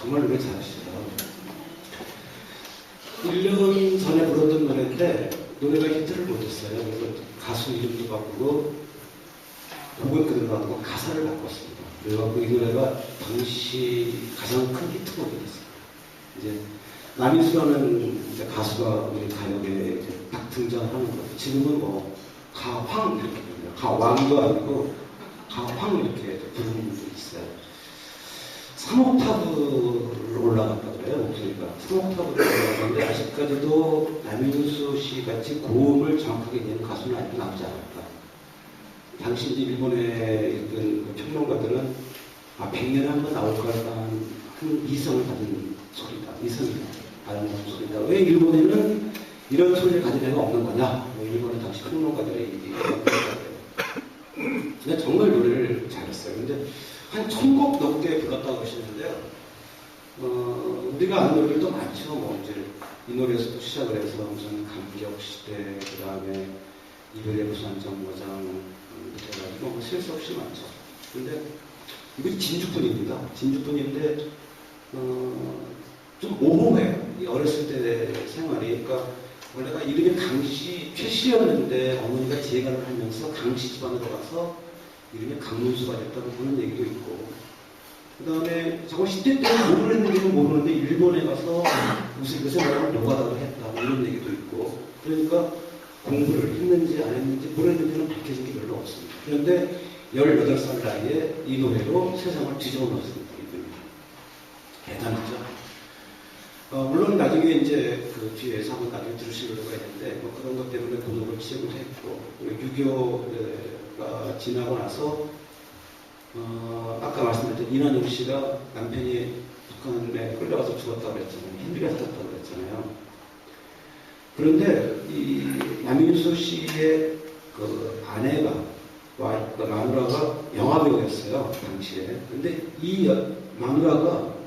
정말 노래 잘하시죠. 1년 전에 불렀던 노래인데 노래가 히트를 못했어요. 그래서 가수 이름도 바꾸고 곡은 그대로 놔두고 가사를 바꿨습니다. 그래서 이 노래가 당시 가장 큰 히트곡이 됐어요. 이제 남인수라는 이제 가수가 우리 가요계에 이제 딱 등장하는 거예요. 지금은 뭐 가황 이렇게 부릅니다. 가왕도 아니고 가황 이렇게 부르는 분들이 있어요. 3옥타브를 올라갔다 그래요. 목소리가 3옥타브를 올라갔는데 아직 아직까지도 남윤수 씨 같이 고음을 정확하게 내는 가수는 아직도 나오지 않았다. 당시 이제 일본에 있던 그 평론가들은 100년에 한 번 나올까 한 이성을 가진 소리다. 이성이 가진 소리다. 왜 일본에는 이런 소리를 가진 애가 없는 거냐? 일본의 당시 평론가들의 얘기예요. 근데 정말 노래를 잘했어요. 근데 한 1000곡 넘게 불렀다고 하시는데요. 우리가 아는 노래들도 많죠. 뭐 이제 이 노래에서도 시작을 해서 무슨 감격 시대, 그 다음에 이별의 무수한 정거장, 그래가지고 뭐 셀 수 없이 많죠. 근데 이거 진주뿐입니다. 진주뿐인데 좀 모호해요. 이 어렸을 때 생활이. 그러니까 원래가 이름이 강씨 최씨였는데 어머니가 재간을 하면서 강씨 집안으로 가서 이름이 강문수가 됐다고 그런 얘기도 있고, 그 다음에 저거 10대 때는 모르는지는 모르는데 일본에 가서 무슨 그 생활을 노가다를 했다 뭐 이런 얘기도 있고, 그러니까 공부를 했는지 안 했는지 모르는지는 밝혀진 게 별로 없습니다. 그런데 18살 나이에 이 노래로 세상을 뒤집어 놓았습니다. 대단하죠. 물론 나중에 이제 그 뒤에서 한번 나중에 들으실 노래가 있는데 뭐 그런 것 때문에 고독을 취업을 했고, 6.25가 지나고 나서 아까 말씀드렸던 이난영 씨가 남편이 북한에 끌려가서 죽었다고 그랬잖아요. 힘들게 살았다고 그랬잖아요. 그런데 이 남윤수 씨의 그 아내가 그 마누라가 영화배우였어요. 당시에. 근데 이 마누라가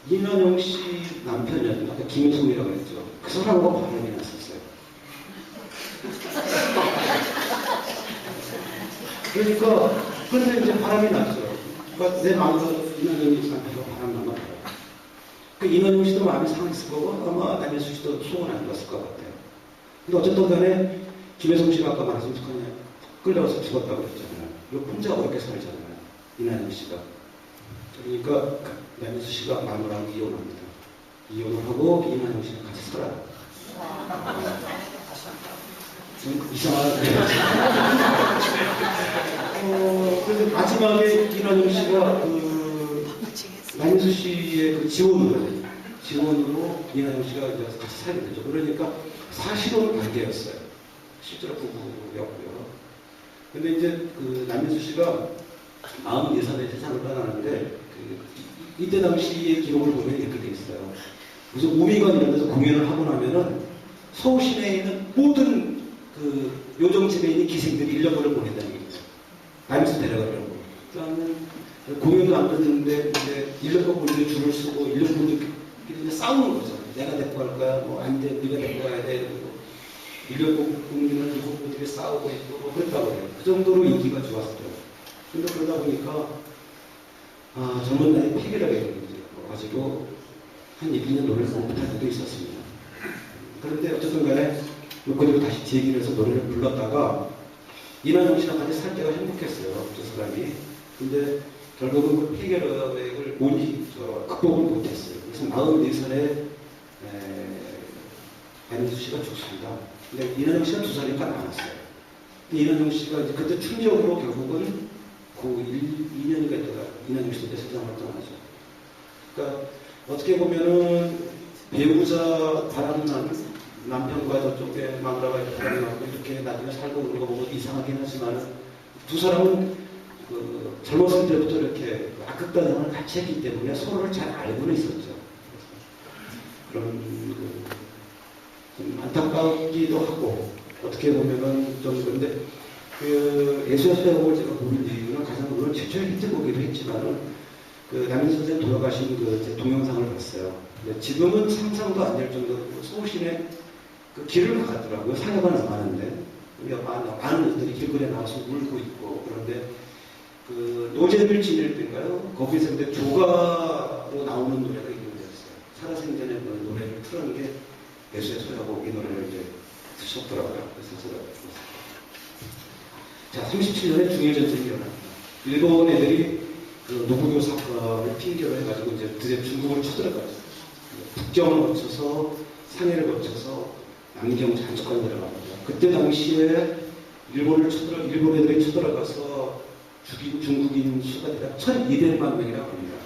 이난영 씨 남편이었던 아까 김효성이라고 그랬죠. 그 사람하고 바람이 났었어요. 그러니까 그런데 이제 바람이 났죠. 그러니까 내 마누라 이난영 씨 남편과 바람 나면 그 이난영 씨도 마음이 상했을 거고 아마 남윤수 씨도 속은 안 좋았을 것 같아요. 근데 어쨌든 간에 김혜성 씨가 아까 말씀 북한에 끌려가서 죽었다고 그랬잖아요. 그리고 혼자 어렵게 살잖아요. 이난영 씨가. 그러니까 남윤수 씨가 마누라랑 이혼합니다. 이혼을 하고 이난영 씨랑 같이 살아요. 좀 이상하게. 그래서 마지막에 이난영 씨가 그 남윤수 씨의 그 지원으로 이난영 씨가 이제 같이 살게 되죠. 그러니까 사실혼 관계였어요. 실제로 부부였고요. 근데 이제 그 남윤수 씨가 44살에 세상을 떠나는데 이때 당시의 기록을 보면 이렇게 돼 있어요. 무슨 우미관 이런 데서 공연을 하고 나면은 서울 시내에 있는 모든 그 요정집에 있는 기생들이 1년간을 보낸다는 얘기죠. 남에서 데려가려고. 그러면 공연도 안 끝났는데 이제 1년간 보내서 줄을 서고 1년 보내서 싸우는 거죠. 내가 데리고 갈 거야. 뭐 안 돼. 네가 데리고 가야 돼. 1년 공연을 두고 분들이 싸우고 있고 뭐 그랬다고 해요. 그 정도로 인기가 좋았어요. 근데 그러다 보니까 젊은 나이에 폐결하게 가지고 한 1~2년 노래를 못할 때도 있었습니다. 그런데 어쨌든 간에 그리고 다시 재기를 해서 노래를 불렀다가 이난영 씨랑 같이 살 때가 행복했어요. 두 사람이. 근데 결국은 그 폐결을 극복을 못했어요. 그래서 44살에 안윤수 씨가 죽습니다. 근데 이난영 씨가 2살이니까 많았어요. 근데 이난영 씨가 이제 그때 충격으로 결국은 그 2년이가 있다가 이난영 씨도 세상을 떠나죠. 그러니까 어떻게 보면은 배우자 바람난 남편과 저쪽에 마누라가 이렇게 바람나고 이렇게 나중에 살고 그런 거 보고 이상하긴 하지만 두 사람은 그 젊었을 때부터 이렇게 악극단상을 같이 했기 때문에 서로를 잘 알고는 있었죠. 그런 좀 안타깝기도 하고 어떻게 보면은 좀 그런데 그 예수의 수행곡을 제가 보는 이유는 가장 물론 최초의 히트곡이기도 했지만은 그 남윤수 선생님 돌아가신 그 동영상을 봤어요. 근데 지금은 상상도 안 될 정도로 서울시내 그 길을 막았더라고요. 사려가 나가는데 많은 분들이 길거리에 나와서 울고 있고 그런데 그 노제를 지낼 때인가요? 거기서 근데 조가로 나오는 노래가 있는데였어요. 살아생전에 그 노래를 틀은 게 예수의 소야곡 이 노래를 이제 드셨더라고요. 그래서 제가 자 37년에 중일전쟁이 일어납니다. 일본 애들이 그 노부교 사건을 핑계로 해가지고 이제 드디어 중국으로 쳐들어가죠. 북경을 거쳐서 상해를 거쳐서 남경 장수까지 내려갑니다. 그때 당시에 일본 애들이 쳐들어가서 죽인 중국인 수가 대략 1200만 명이라고 합니다.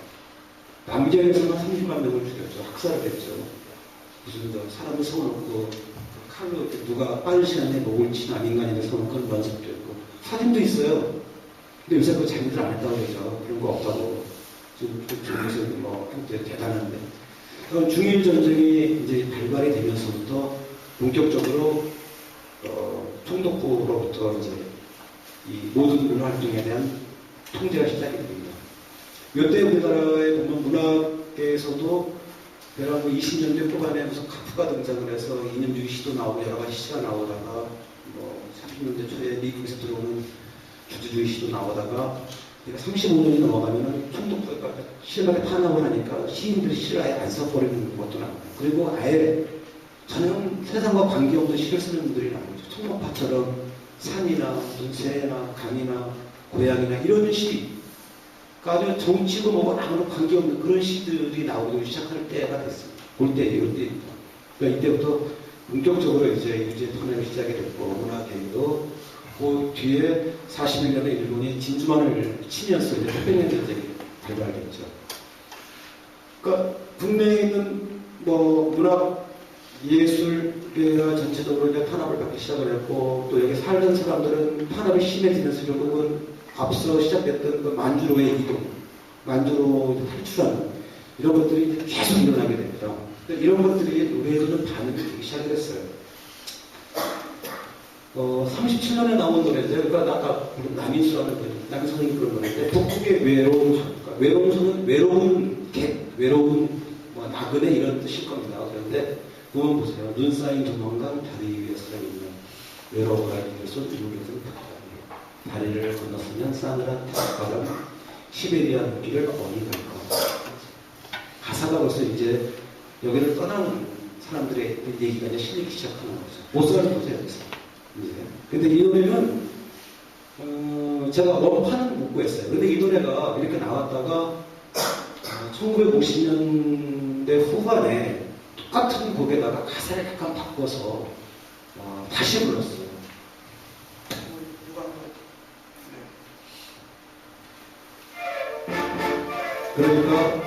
남경에서만 30만 명을 죽였죠. 학살을 했죠. 무슨 사람을 세워놓고 칼로 이렇게 누가 빠른 시간에 목을 치나 민간인을 세워놓고 그런 연습도 있고 사진도 있어요. 근데 요새 그거 자기들 안 했다고 그러죠. 그런 거 없다고. 중국에서 뭐 굉장히 대단한데. 그럼 중일 전쟁이 이제 발발이 되면서부터 본격적으로 총독부로부터 이제 이 모든 문화 활동에 대한 통제가 시작이 됩니다. 이때 우리나라의 보면 문학계에서도 내가 뭐 20년대 후반에 무슨 카프가 등장을 해서 이념주의 시도 나오고 여러 가지 시가 나오다가 뭐 30년대 초에 미국에서 들어오는 주주주의 시도 나오다가 35년이 넘어가면은 총독부가 실감에 탄압을 하니까 시인들이 시를 아예 안 써버리는 것도 나와요. 그리고 아예 전혀 세상과 관계없는 시를 쓰는 분들이 나오죠. 청록파처럼 산이나 무슨 새나 강이나 고양이나 이런 시, 아주 정치고 뭐 아무런 관계없는 그런 시들이 나오기 시작할 때가 됐습니다. 그때입니다. 그러니까 이때부터 본격적으로 이제 유죄 탄압이 시작이 됐고 문화계도 그 뒤에 41년에 일본이 진주만을 치면서 이제 태평양 전쟁이 발발됐죠. 그러니까 국내에 있는 뭐 문학 예술계가 전체적으로 이제 탄압을 받기 시작을 했고 또 여기 살던 사람들은 탄압이 심해지면서 결국은 앞서 시작됐던 그 만주로의 이동, 만주로 탈출하는 이런 것들이 계속 일어나게 됩니다. 이런 것들이 노래에서는 반응이 되기 시작을 했어요. 37년에 나온 노래인데, 그러니까 아까 남인수라는 남인 선생님 그런 노래인데, 북극의 외로운 그러니까 외로운 외로운 객, 외로운 뭐 나그네 이런 뜻일 겁니다. 그런데 보면 보세요. 눈 쌓인 조만간 다리 위에 서려 있는 외로워라는 것을 이루어진 다리를 건넜으면 싸늘한 태국바람 시베리아 눈길을 어디 갈까. 가사가 벌써 이제 여기를 떠나는 사람들의 얘기가 이제 실리기 시작하는 거죠. 못 사는 거죠, 여기서. 근데 이 노래는 제가 원판은 못 구했어요. 근데 이 노래가 이렇게 나왔다가 1950년대 후반에 똑같은 곡에다가 가사를 약간 바꿔서 다시 불렀어요. 그러니까